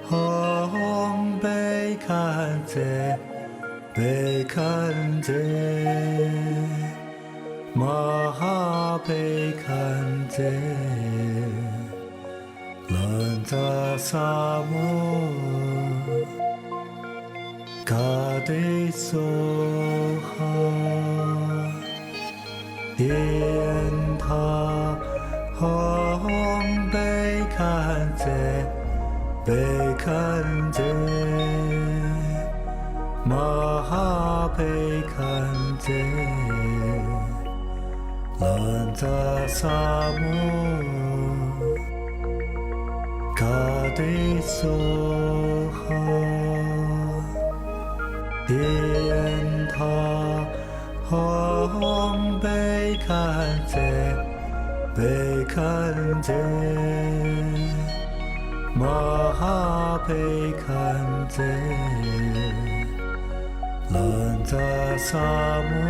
吽贝看这贝看这玛哈贝看这兰扎萨摩卡德梭哈天塔红贝看这贝看这玛哈贝看这兰扎萨摩卡德梭哈天塔红贝看这贝看这玛哈贝看这兰扎萨摩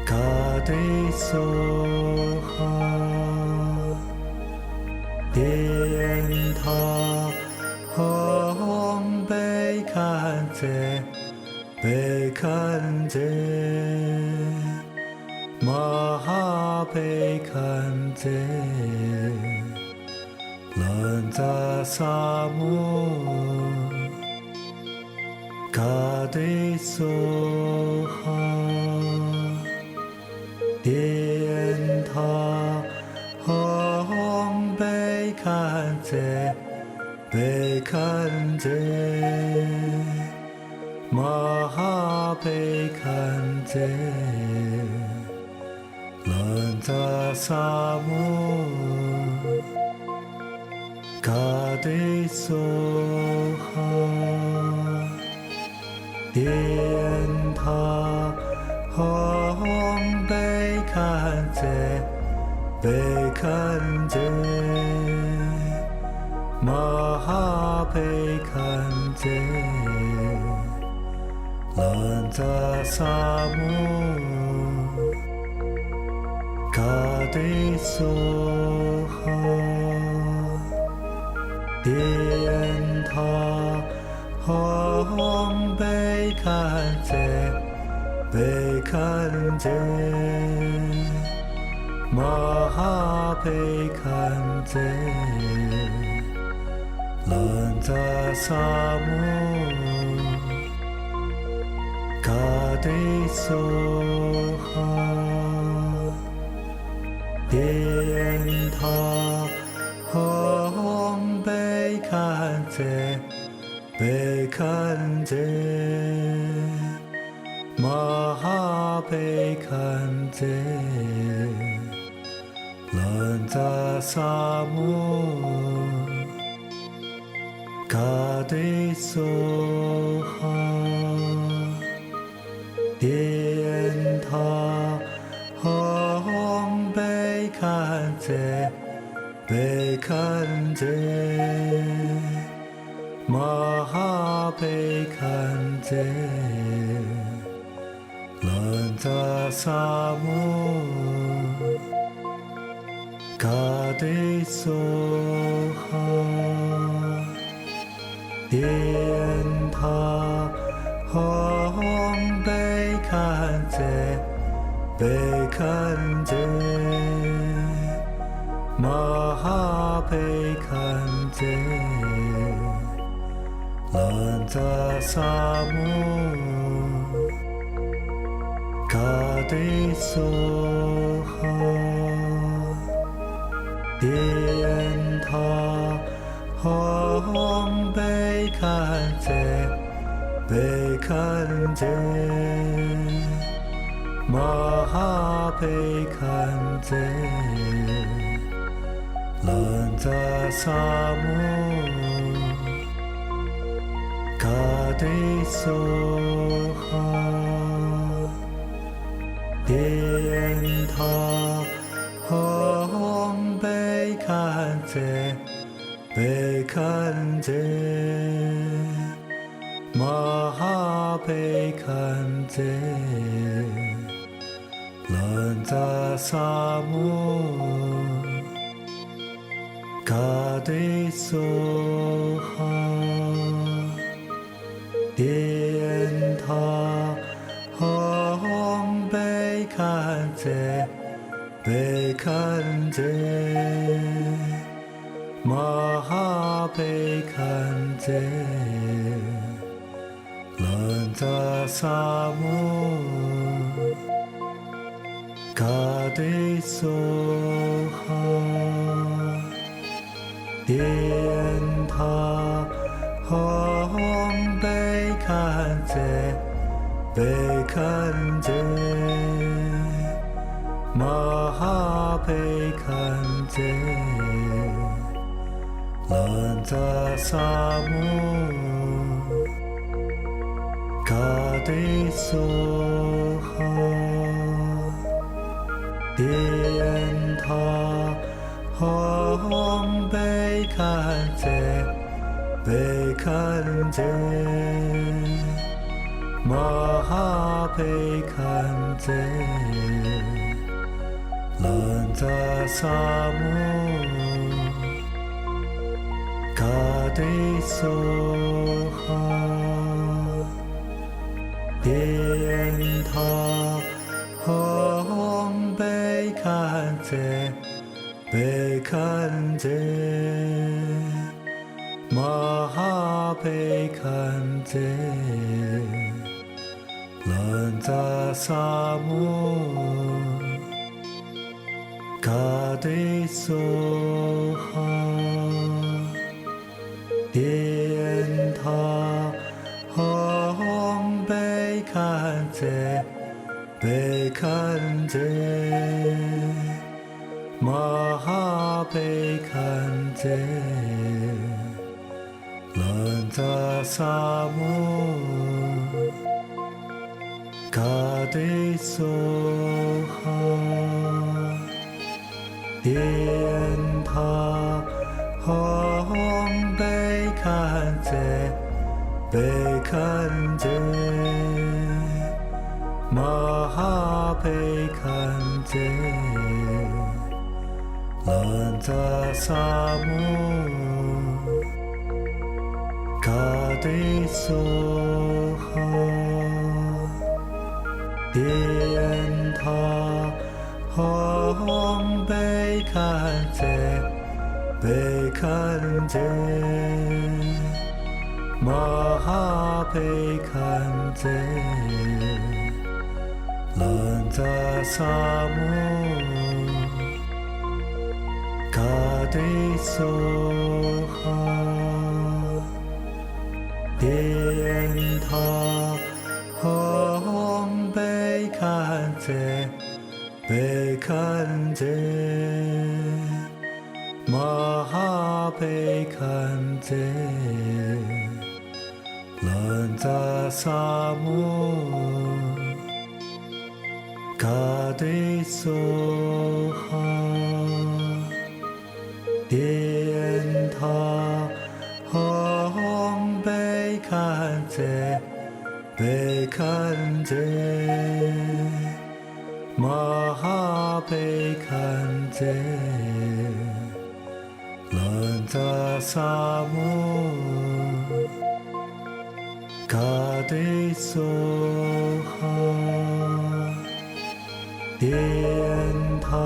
卡德梭哈天塔红贝看这贝看这玛哈贝看这兰扎萨摩卡德梭哈天塔红贝看这贝看这玛哈贝看这兰扎萨摩卡德梭哈天塔红贝看这贝看这玛哈贝看这兰扎萨摩卡德梭哈天塔红贝看这贝看这玛哈贝看这兰扎萨摩卡德梭哈天塔红贝看这贝看这玛哈贝看这兰扎萨摩卡德梭哈天塔红贝看这贝看这玛哈贝看这兰扎萨摩卡德梭哈天塔红贝看这贝看这玛哈贝看这兰扎萨摩卡德梭哈天塔红贝看这贝看这玛哈贝看这兰扎萨摩卡德梭哈天塔红贝看这贝看这玛哈贝看这兰扎萨摩卡德梭哈 마하베칸제 런자사모 가데소하 옌타 헝베칸제 베칸제 마하베칸제 런자사모 가데소하 옌타 헝베칸제 베칸제 마하베칸제 런자사모 가데소하 옌타 헝베칸제 베칸제 마하베칸제 런자사모 가데소하 옌타 헝베칸제 베칸제 마하베칸제 런자사모 가데소하 옌타 헝베칸제 베칸제 마하베칸제 런자사모 가데소하 옌타 헝베칸제 베칸제 마하베칸제 런자사모 가데소하 옌타 헝베칸제 베칸제 마하베칸제 런자사모 가데소하 옌타 헝베칸제 베칸제 마하베칸제 런자사모 가데소하 옌타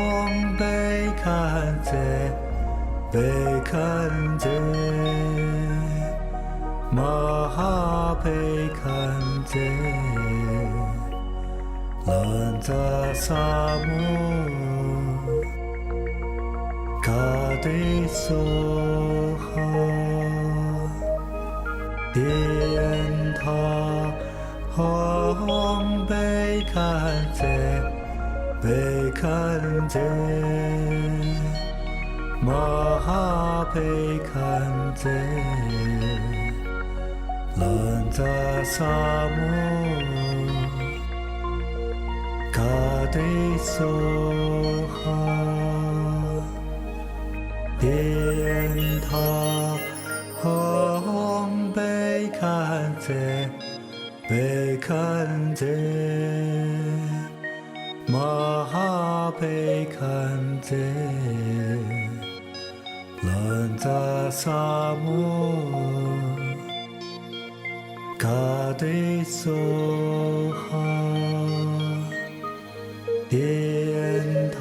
헝베칸제 베칸제 마하베칸제 런자사모 가데소하 옌타 헝베칸제 베칸제 마하베칸제 런자사모 가데소하 옌타 헝베칸제 베칸제 마하베칸제 런자사모 가데소하 옌타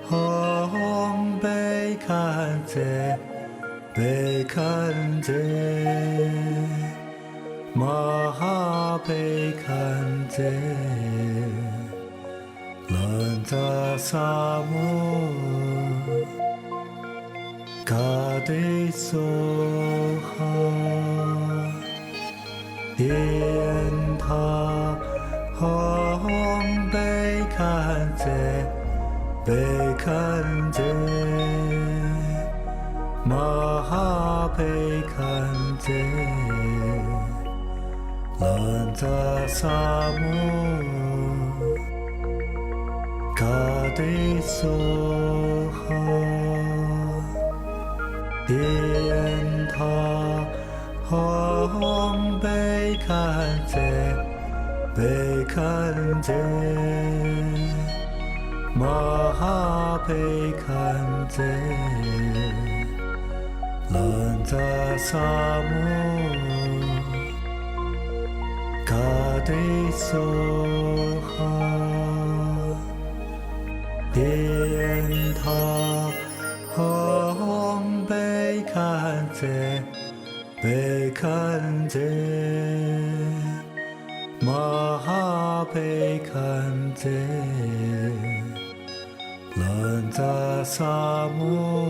헝베 看这贝看这玛哈贝看这兰扎萨摩卡迪梭哈天塔红贝看这贝看这玛哈贝看这兰扎萨摩卡迪梭哈天塔红贝看这贝看这玛哈贝看这兰扎萨摩卡迪梭哈天塔红贝看这贝看这玛哈贝看这兰扎萨摩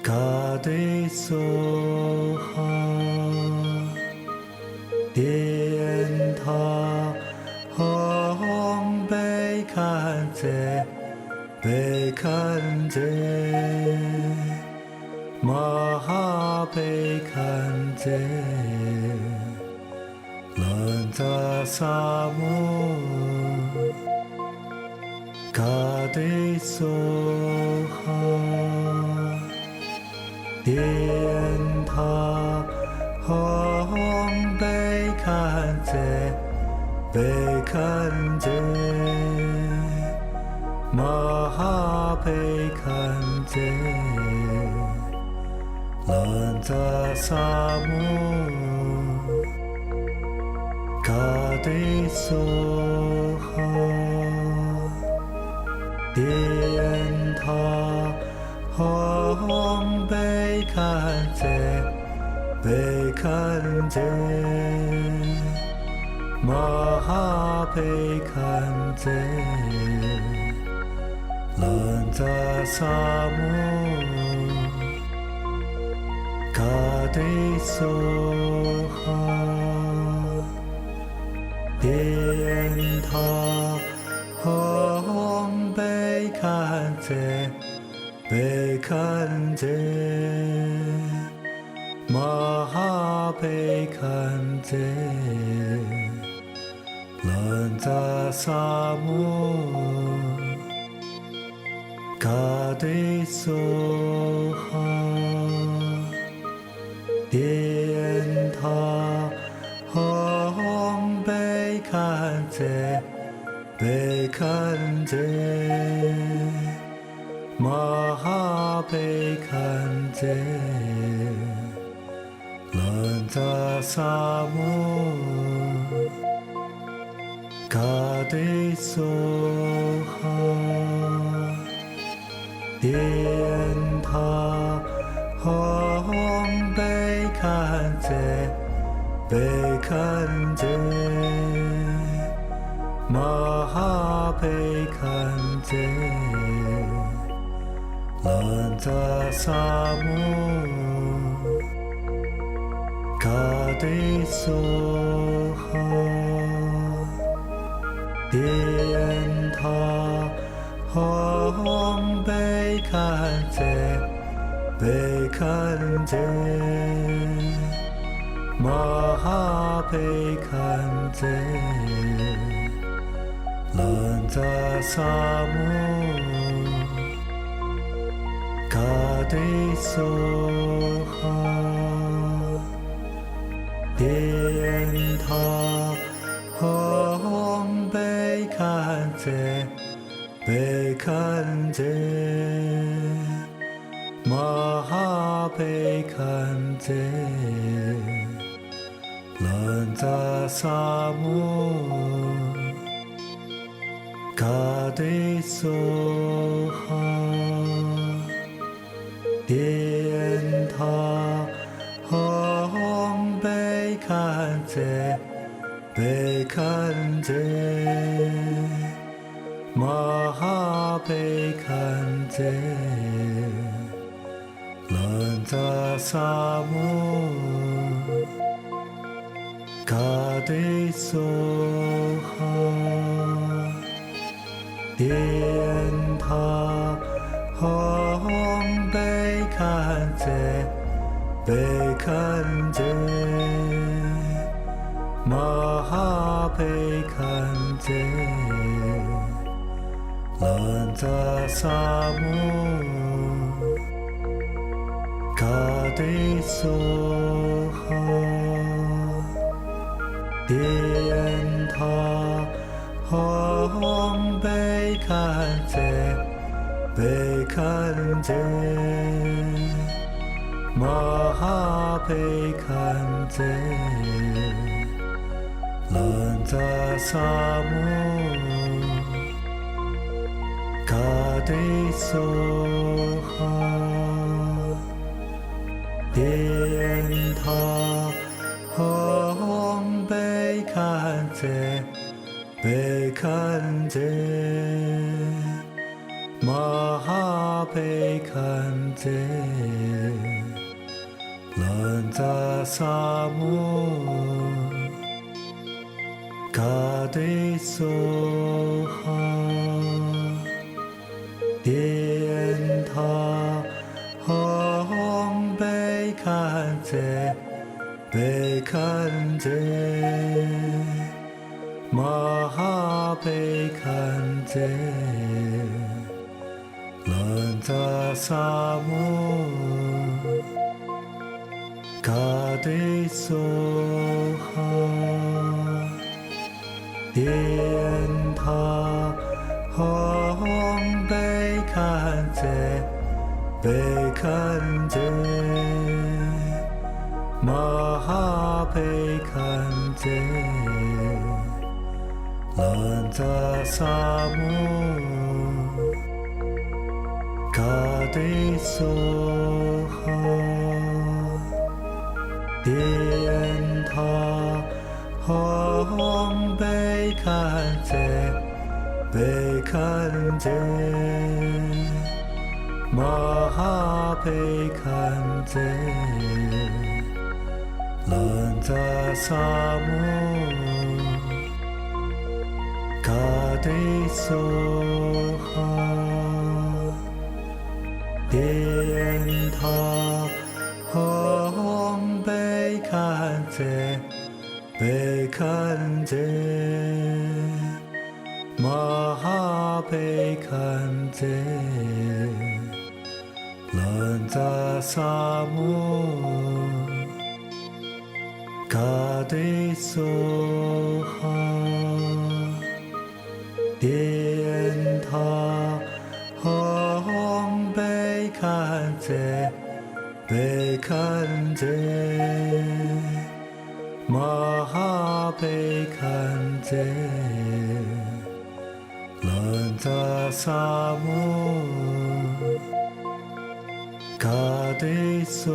卡迪梭哈天塔红贝看这贝看这玛哈贝看这兰扎萨摩卡迪梭哈天塔红贝看这贝看这玛哈贝看这兰扎萨摩卡迪梭哈天塔红贝看这贝看这玛哈贝看这兰扎萨摩卡迪梭哈天塔红贝看这贝看这玛哈贝看这兰扎萨摩卡迪梭哈天塔红贝看这贝看这玛哈贝看这兰扎萨摩卡迪梭哈天塔红贝看这贝看这玛哈贝看这兰扎萨摩卡迪梭哈天塔红贝看这贝看这玛哈贝看这兰扎萨摩卡迪梭哈天塔红贝看这贝看这玛哈贝看这兰扎萨摩卡迪梭哈제 마하베칸제 런자사무 가데소하 덴타 헝베칸제 베칸제 마하베칸제 런자사무 가데소하 덴타 헝베칸제 베칸제 마하베칸제 런자사무 가데소하 덴타 헝베칸제 베칸제 마하베칸제 런자사무 가데소하 덴타 헝베칸제 베칸제 마하베칸제 런자사무 가데소하 덴타 헝베칸제 베칸제 마하베칸제 런자사무 가데소하 덴타 헝베칸제 베칸제 마하베칸제 런자사무 가데소하 덴타 헝베칸제 베칸제 마하베칸제 런자사무 가데소하 덴타 헝베칸제 베칸제 마하베칸제 런자사무 가데소하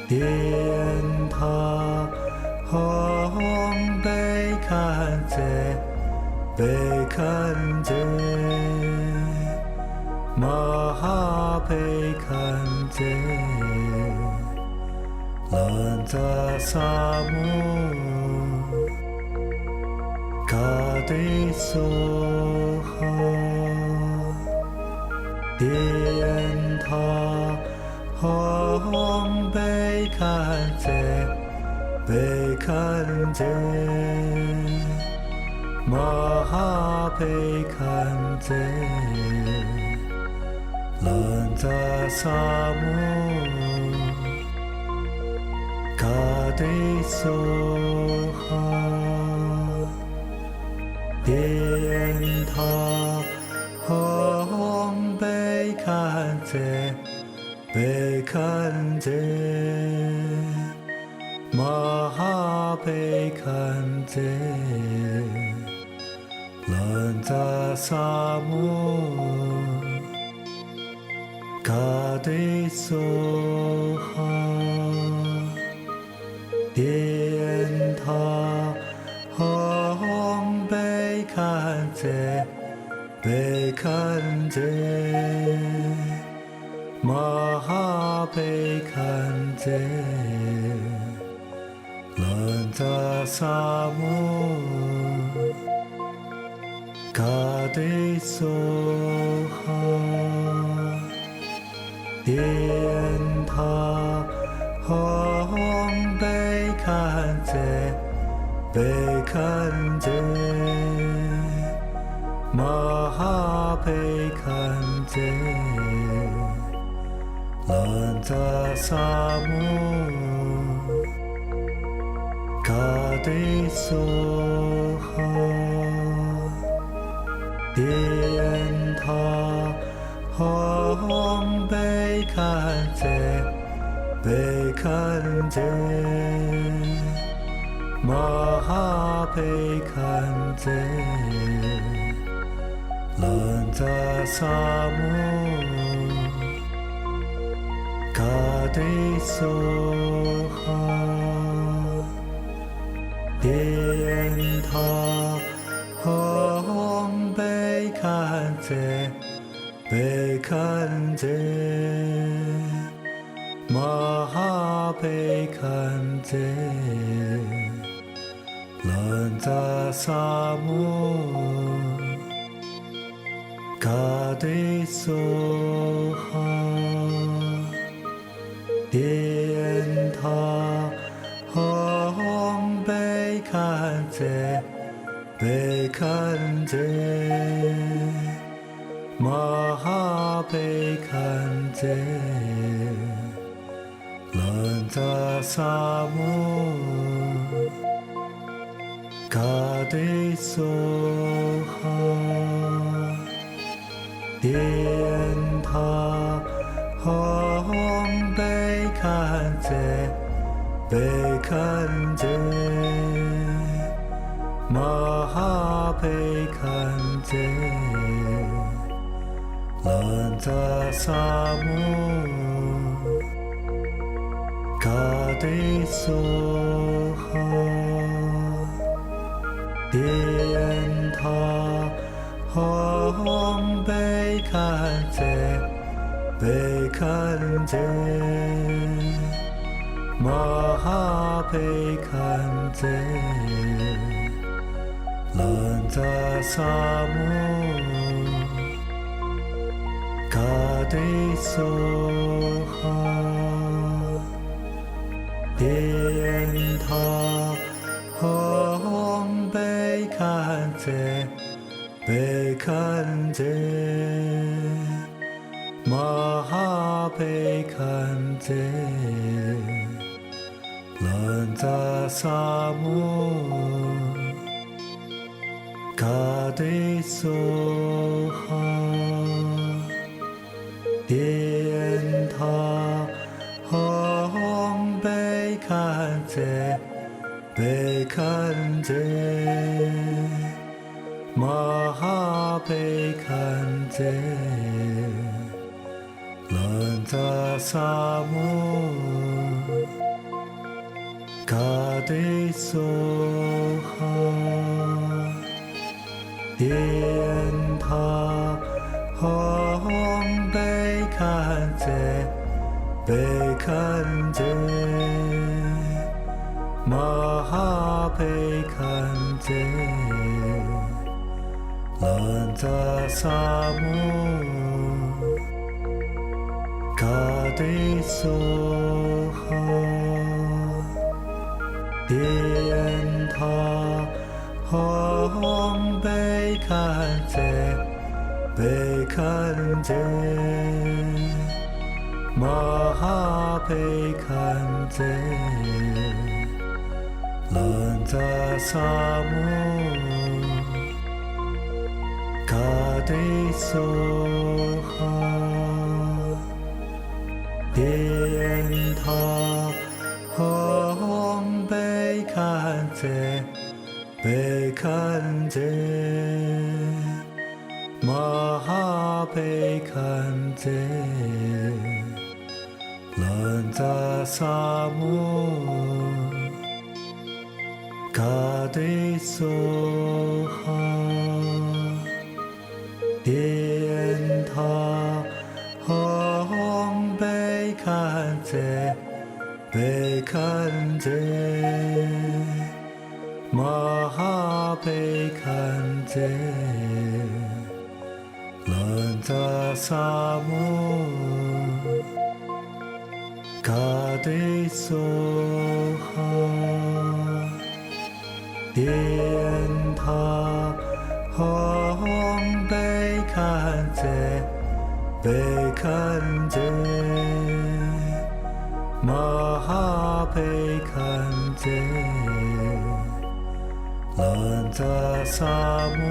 덴타 헝베칸제 베칸제 마하베칸제 런자사무 가데소하 덴타 헝베칸제 베칸제 마하베칸제 런자사무 가데소하 덴타 헝베칸제 베칸제 마하베칸제 런자사무 가데소하 덴타 贝堪则玛哈贝堪则兰扎萨摩卡德梭哈殿塔吽贝堪则贝堪则玛哈贝堪则兰扎萨摩卡德梭哈殿塔吽贝堪则贝堪则玛哈贝堪则兰扎萨摩卡德梭哈殿塔吽贝堪则贝堪则玛哈贝堪则兰扎萨摩卡德梭哈殿塔吽贝堪则贝堪则玛哈贝堪则兰扎萨摩卡德梭哈殿塔吽贝堪则贝堪则玛哈贝堪则兰扎萨摩卡德梭哈殿塔吽贝堪则贝堪则玛哈贝堪则兰扎萨摩卡德梭哈殿塔吽贝堪则贝堪则玛哈贝堪则兰扎萨摩卡德梭哈殿塔吽贝堪则贝堪则玛哈贝堪则兰扎萨摩卡德梭哈殿塔吽贝堪则贝堪则玛哈贝堪则兰扎萨摩卡德梭哈殿塔吽贝堪则贝堪则玛哈贝堪则兰扎萨摩卡德梭哈殿塔吽贝堪则贝堪则玛哈贝堪则兰扎萨摩卡德梭哈贝堪则玛哈贝堪则兰扎萨摩卡对梭哈殿塔吽贝堪则贝堪则玛哈贝堪则兰扎萨摩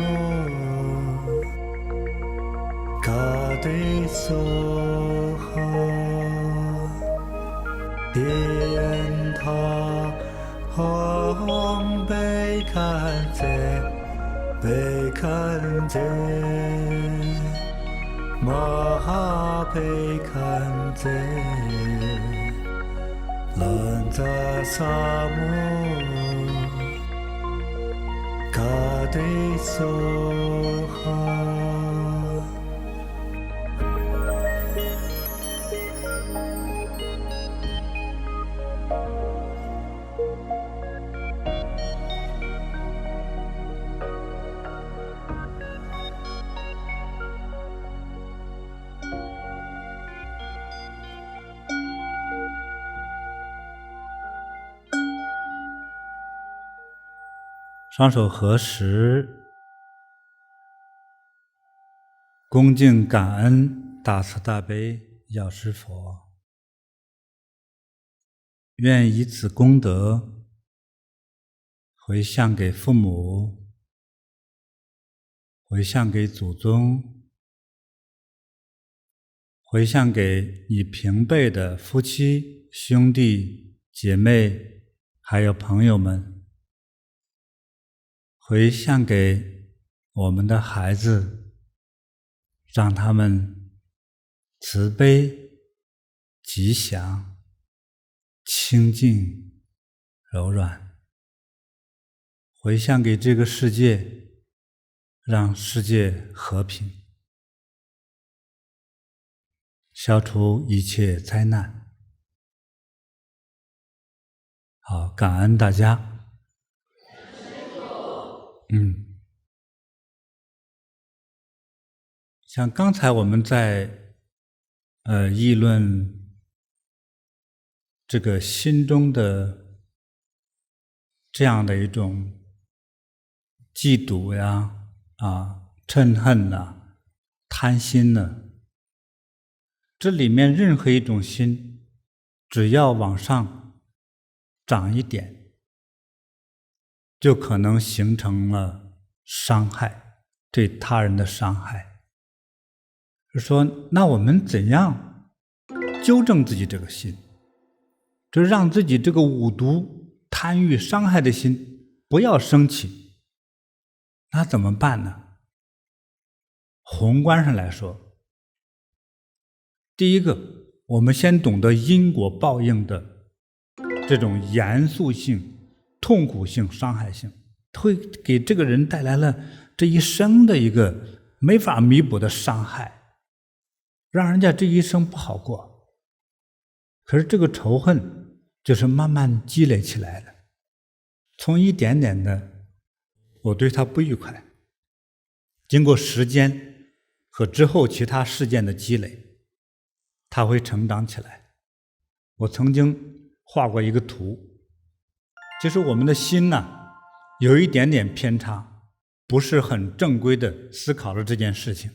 卡对梭哈殿塔吽贝堪则贝堪则玛哈贝堪则兰扎萨摩卡对梭哈。双手合十，恭敬感恩大慈大悲药师佛，愿以此功德回向给父母，回向给祖宗，回向给你平辈的夫妻、兄弟、姐妹，还有朋友们，回向给我们的孩子，让他们慈悲、吉祥、清净、柔软，回向给这个世界，让世界和平，消除一切灾难。好，感恩大家。像刚才我们在议论这个心中的这样的一种嫉妒呀、嗔恨呐、贪心呢，这里面任何一种心，只要往上长一点，就可能形成了伤害，对他人的伤害。就说那我们怎样纠正自己这个心，就让自己这个五毒贪欲伤害的心不要升起，那怎么办呢？宏观上来说，第一个，我们先懂得因果报应的这种严肃性、痛苦性、伤害性，会给这个人带来了这一生的一个没法弥补的伤害，让人家这一生不好过。可是这个仇恨就是慢慢积累起来的，从一点点的我对他不愉快，经过时间和之后其他事件的积累，它会成长起来。我曾经画过一个图，就是我们的心呢，有一点点偏差，不是很正规的思考了这件事情，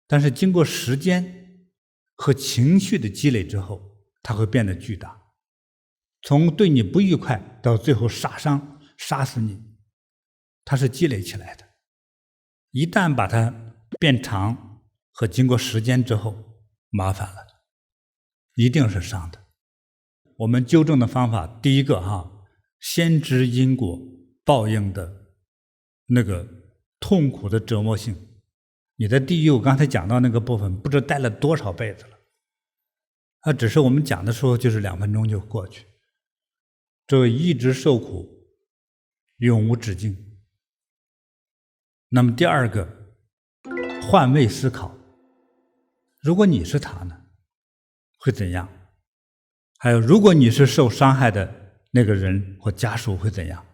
但是经过时间和情绪的积累之后，它会变得巨大，从对你不愉快到最后杀伤杀死你，它是积累起来的。一旦把它变长和经过时间之后，麻烦了，一定是伤的。我们纠正的方法，第一个先知因果报应的那个痛苦的折磨性。你在地狱我刚才讲到那个部分，不知道待了多少辈子了，只是我们讲的时候就是2分钟就过去，这一直受苦，永无止境。那么第二个，换位思考，如果你是他呢，会怎样？还有如果你是受伤害的那个人或家属会怎样？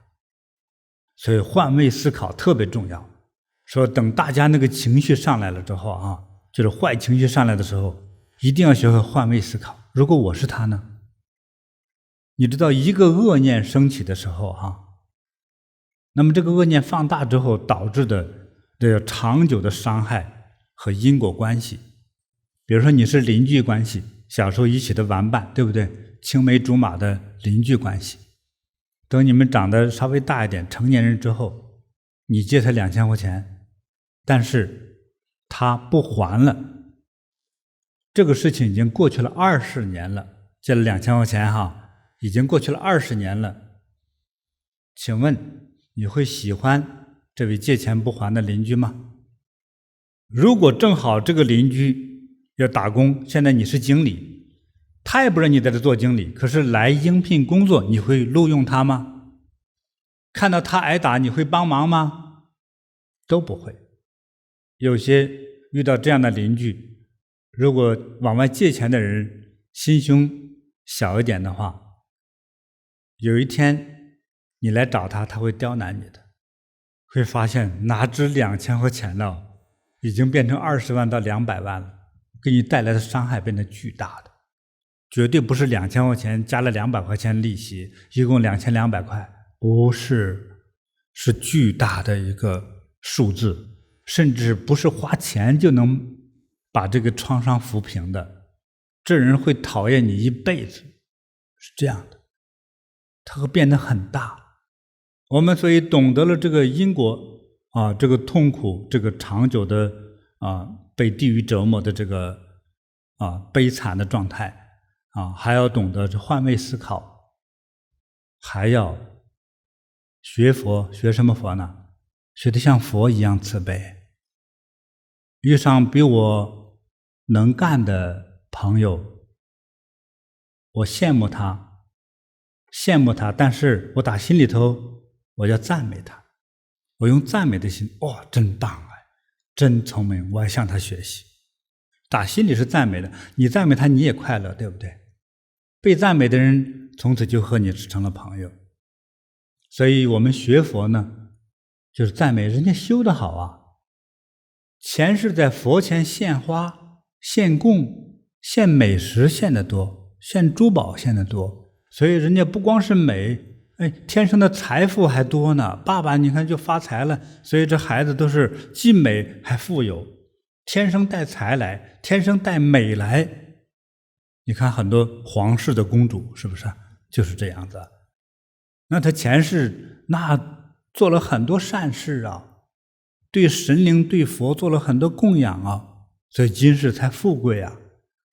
所以换位思考特别重要。说等大家那个情绪上来了之后啊，就是坏情绪上来的时候，一定要学会换位思考。如果我是他呢？你知道一个恶念升起的时候啊，那么这个恶念放大之后导致的这个长久的伤害和因果关系，比如说你是邻居关系，小时候一起的玩伴，对不对？青梅竹马的邻居关系，等你们长得稍微大一点，成年人之后，你借他2000块钱，但是他不还了，这个事情已经过去了20年了，借了2000块钱哈，已经过去了20年了，请问你会喜欢这位借钱不还的邻居吗？如果正好这个邻居要打工，现在你是经理，他也不知道你在这做经理，可是来应聘工作，你会录用他吗？看到他挨打，你会帮忙吗？都不会。有些遇到这样的邻居，如果往外借钱的人心胸小一点的话，有一天你来找他，他会刁难你的，会发现哪止2000块钱了，已经变成20万到200万了，给你带来的伤害变得巨大的，绝对不是2000块钱加了200块钱利息，一共2200块，不是，是巨大的一个数字，甚至不是花钱就能把这个创伤抚平的，这人会讨厌你一辈子，是这样的，它会变得很大。我们所以懂得了这个因果啊，这个痛苦，这个长久的被地狱折磨的这个悲惨的状态啊，还要懂得这换位思考，还要学佛。学什么佛呢？学得像佛一样慈悲。遇上比我能干的朋友，我羡慕他，但是我打心里头我要赞美他，我用赞美的心，真棒啊，真聪明，我要向他学习。打心里是赞美的，你赞美他你也快乐，对不对？被赞美的人从此就和你成了朋友。所以我们学佛呢，就是赞美人家修得好啊。前世在佛前献花、献供、献美食献得多，献珠宝献得多，所以人家不光是美，天生的财富还多呢。爸爸你看就发财了，所以这孩子都是既美还富有，天生带财来，天生带美来。你看很多皇室的公主是不是就是这样子？那他前世那做了很多善事啊，对神灵对佛做了很多供养啊，所以今世才富贵啊。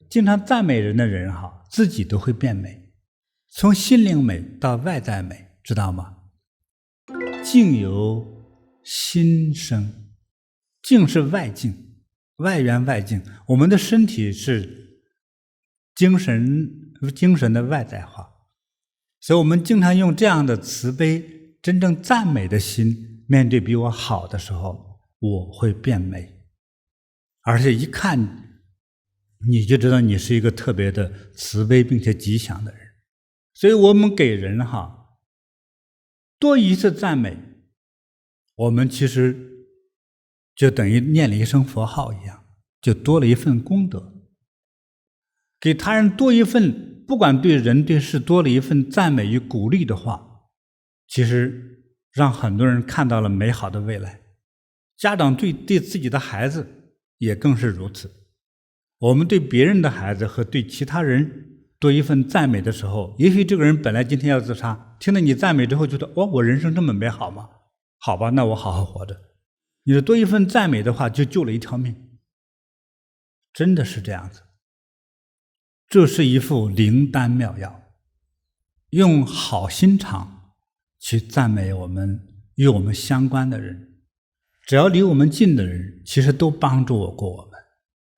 经常赞美人的人自己都会变美，从心灵美到外在美，知道吗？境由心生，境是外境，外缘外境，我们的身体是精神的外在化，所以我们经常用这样的慈悲真正赞美的心面对比我好的时候，我会变美，而且一看你就知道你是一个特别的慈悲并且吉祥的人。所以我们给人多一次赞美，我们其实就等于念了一声佛号一样，就多了一份功德。给他人多一份，不管对人对事多了一份赞美与鼓励的话，其实让很多人看到了美好的未来。家长对自己的孩子也更是如此。我们对别人的孩子和对其他人多一份赞美的时候，也许这个人本来今天要自杀，听了你赞美之后觉得我人生这么美好吗？好吧，那我好好活着。你的多一份赞美的话，就救了一条命，真的是这样子。这是一副灵丹妙药，用好心肠去赞美我们与我们相关的人，只要离我们近的人，其实都帮助过我们。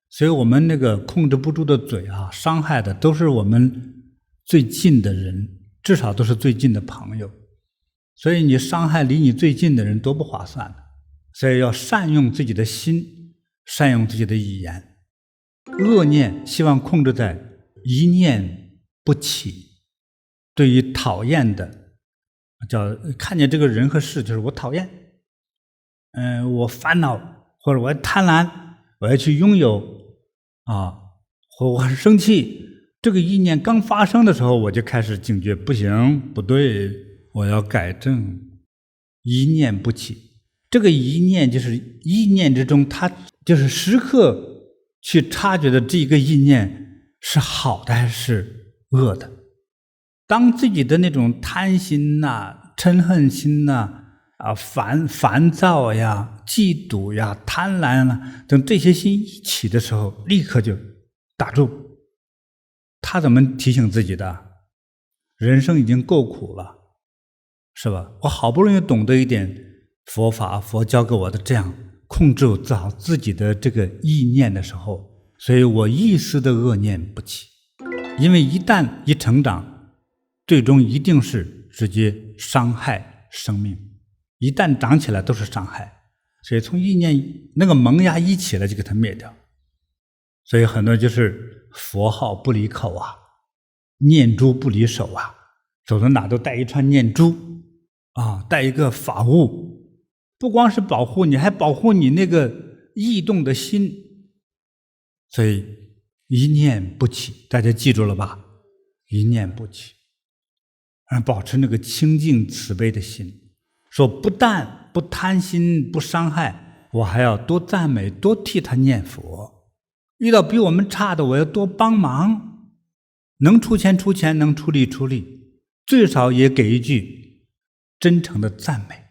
所以我们那个控制不住的嘴伤害的都是我们最近的人，至少都是最近的朋友。所以你伤害离你最近的人多不划算的。所以要善用自己的心，善用自己的语言。恶念希望控制在一念不起。对于讨厌的，叫看见这个人和事，就是我讨厌，我烦恼，或者我贪婪，我要去拥有或我很生气。这个意念刚发生的时候，我就开始警觉，不行，不对，我要改正。一念不起，这个一念就是意念之中，它就是时刻去察觉的这个意念是好的还是恶的。当自己的那种贪心呐、嗔恨心呐、烦躁呀、嫉妒呀、贪婪啦等这些心一起的时候，立刻就打住。他怎么提醒自己的？人生已经够苦了，是吧？我好不容易懂得一点佛法，佛教给我的这样控制好自己的这个意念的时候，所以我一丝的恶念不起。因为一旦一成长，最终一定是直接伤害生命，一旦长起来都是伤害。所以从意念那个萌芽一起来就给它灭掉。所以很多就是佛号不离口啊，念珠不离手啊，走到哪都带一串念珠带一个法物，不光是保护你，还保护你那个异动的心。所以一念不起，大家记住了吧？一念不起，保持那个清净慈悲的心，说不但不贪心不伤害，我还要多赞美，多替他念佛。遇到比我们差的，我要多帮忙，能出钱出钱，能出力出力，最少也给一句真诚的赞美。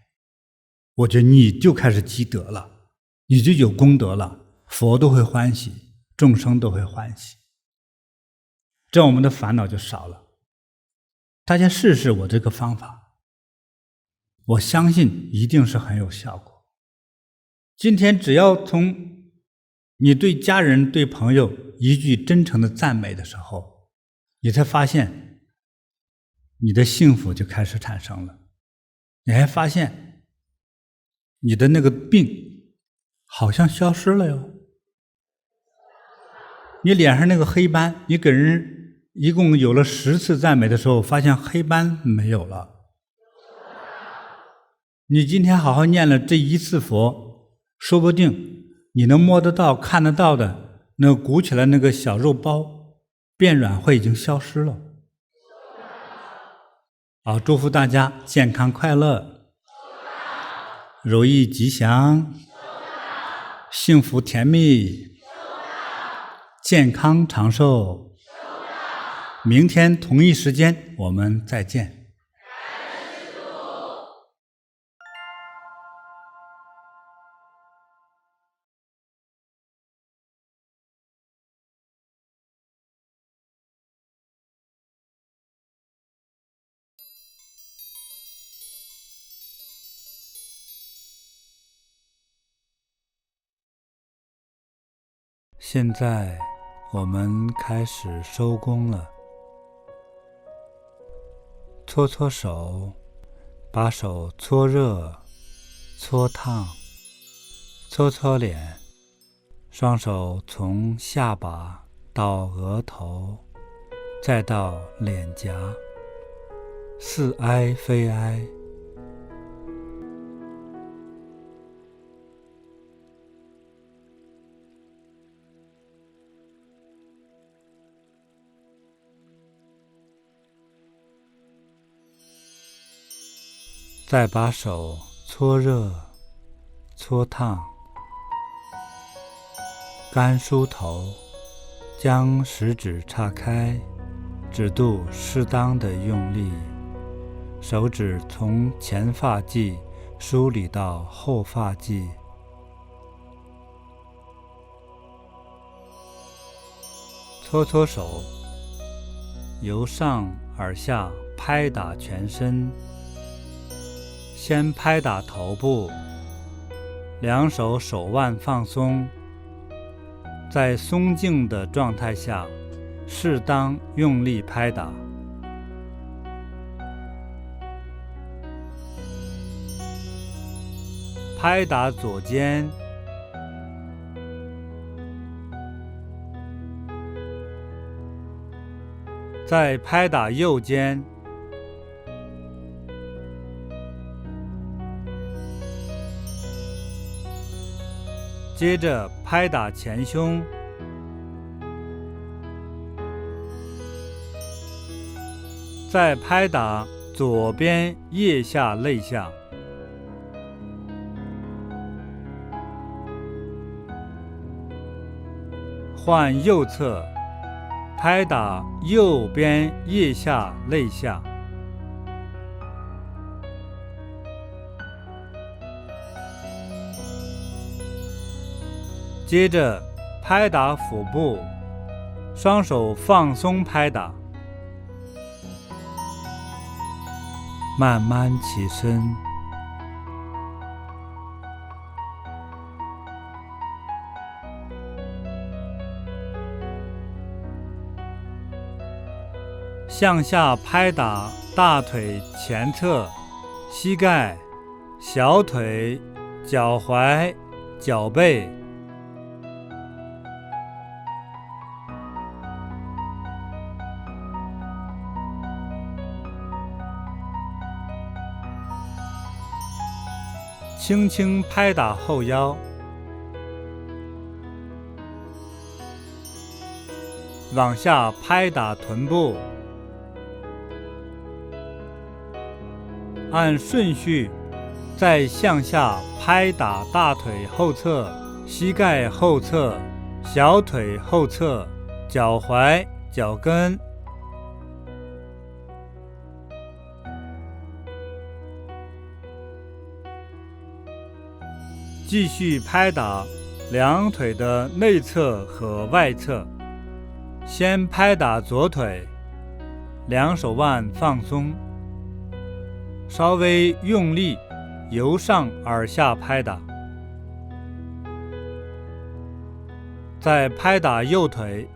我觉得你就开始积德了，你就有功德了，佛都会欢喜，众生都会欢喜，这样我们的烦恼就少了。大家试试我这个方法，我相信一定是很有效果。今天只要从你对家人对朋友一句真诚的赞美的时候，你才发现你的幸福就开始产生了。你还发现你的那个病好像消失了哟。你脸上那个黑斑，你给人一共有了10次赞美的时候，发现黑斑没有了。你今天好好念了这一次佛，说不定你能摸得到看得到的那个鼓起来那个小肉包变软会已经消失了。好，祝福大家健康快乐，如意吉祥，幸福甜蜜，健康长寿。明天同一时间我们再见。现在我们开始收工了。搓搓手，把手搓热、搓烫，搓搓脸，双手从下巴到额头，再到脸颊，似哀非哀。再把手搓热、搓烫，干梳头，将食指岔开，指肚适当的用力，手指从前发际梳理到后发际，搓搓手，由上而下拍打全身。先拍打头部，两手手腕放松，在松静的状态下，适当用力拍打。拍打左肩，再拍打右肩，接着拍打前胸，再拍打左边腋下肋下，换右侧，拍打右边腋下肋下，接着拍打腹部，双手放松拍打，慢慢起身，向下拍打大腿前侧、膝盖、小腿、脚踝、脚背，轻轻拍打后腰，往下拍打臀部，按顺序再向下拍打大腿后侧、膝盖后侧、小腿后侧、脚踝、脚跟，继续拍打两腿的内侧和外侧，先拍打左腿，两手腕放松，稍微用力由上而下拍打，再拍打右腿，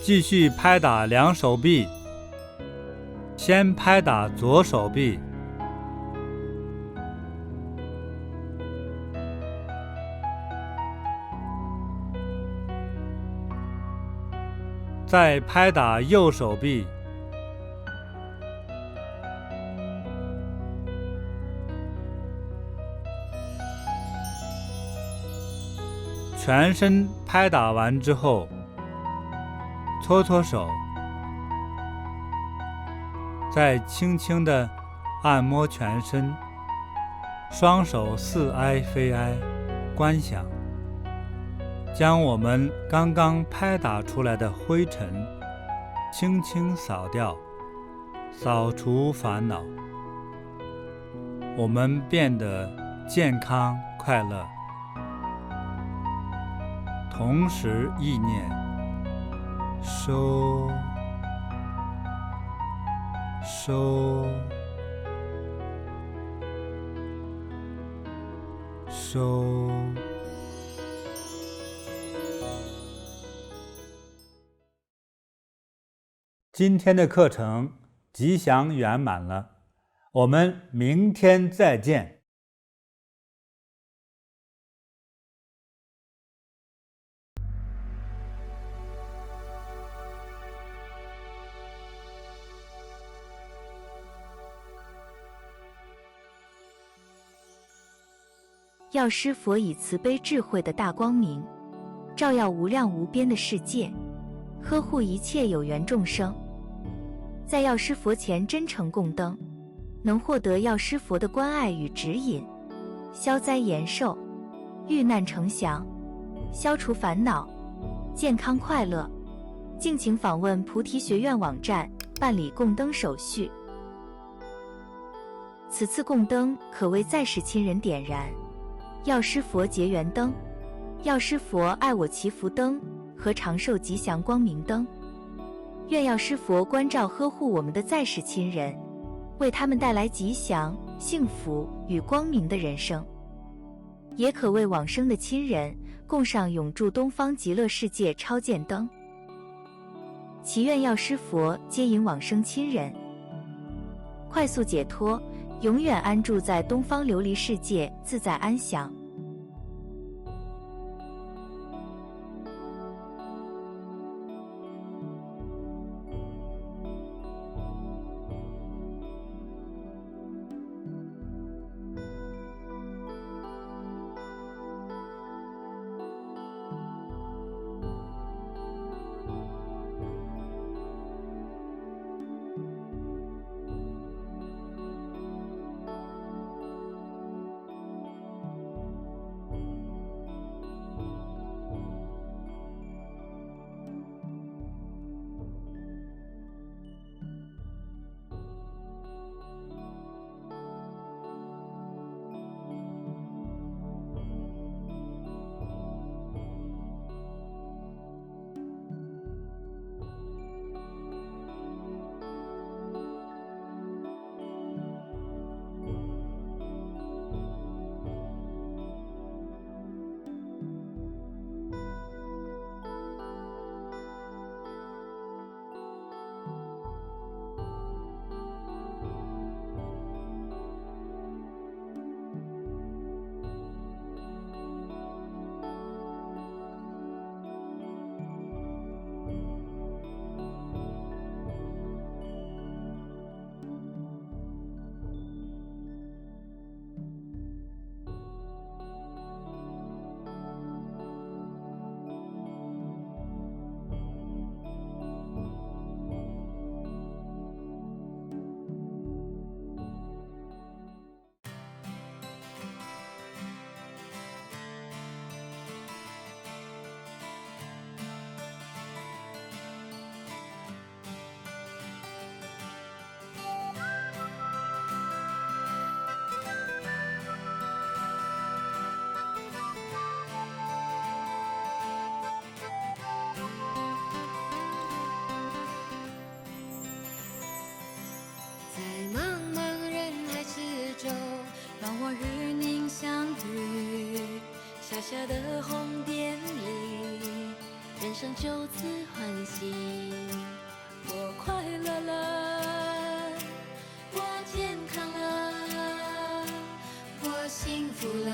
继续拍打两手臂，先拍打左手臂，再拍打右手臂，全身拍打完之后，搓搓手，再轻轻地按摩全身，双手似挨非挨，观想，将我们刚刚拍打出来的灰尘轻轻扫掉，扫除烦恼，我们变得健康快乐。同时意念收收收。今天的课程吉祥圆满了，我们明天再见。药师佛以慈悲智慧的大光明，照耀无量无边的世界，呵护一切有缘众生。在药师佛前真诚供灯，能获得药师佛的关爱与指引，消灾延寿，遇难成祥，消除烦恼，健康快乐。敬请访问菩提学院网站办理供灯手续。此次供灯可为在世亲人点燃药师佛结缘灯、药师佛爱我祈福灯和长寿吉祥光明灯。愿药师佛关照呵护我们的在世亲人，为他们带来吉祥、幸福与光明的人生。也可为往生的亲人供上永驻东方极乐世界超荐灯。祈愿药师佛接引往生亲人，快速解脱，永远安住在东方琉璃世界，自在安详。让我与您相遇，小小的红点里，人生就此欢喜。我快乐了，我健康了，我幸福了，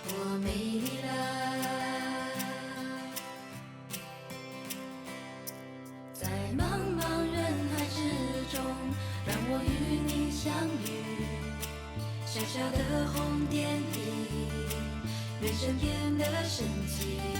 我美丽了。在茫茫人海之中，让我与你相遇，小小的红点里，人生变得神奇。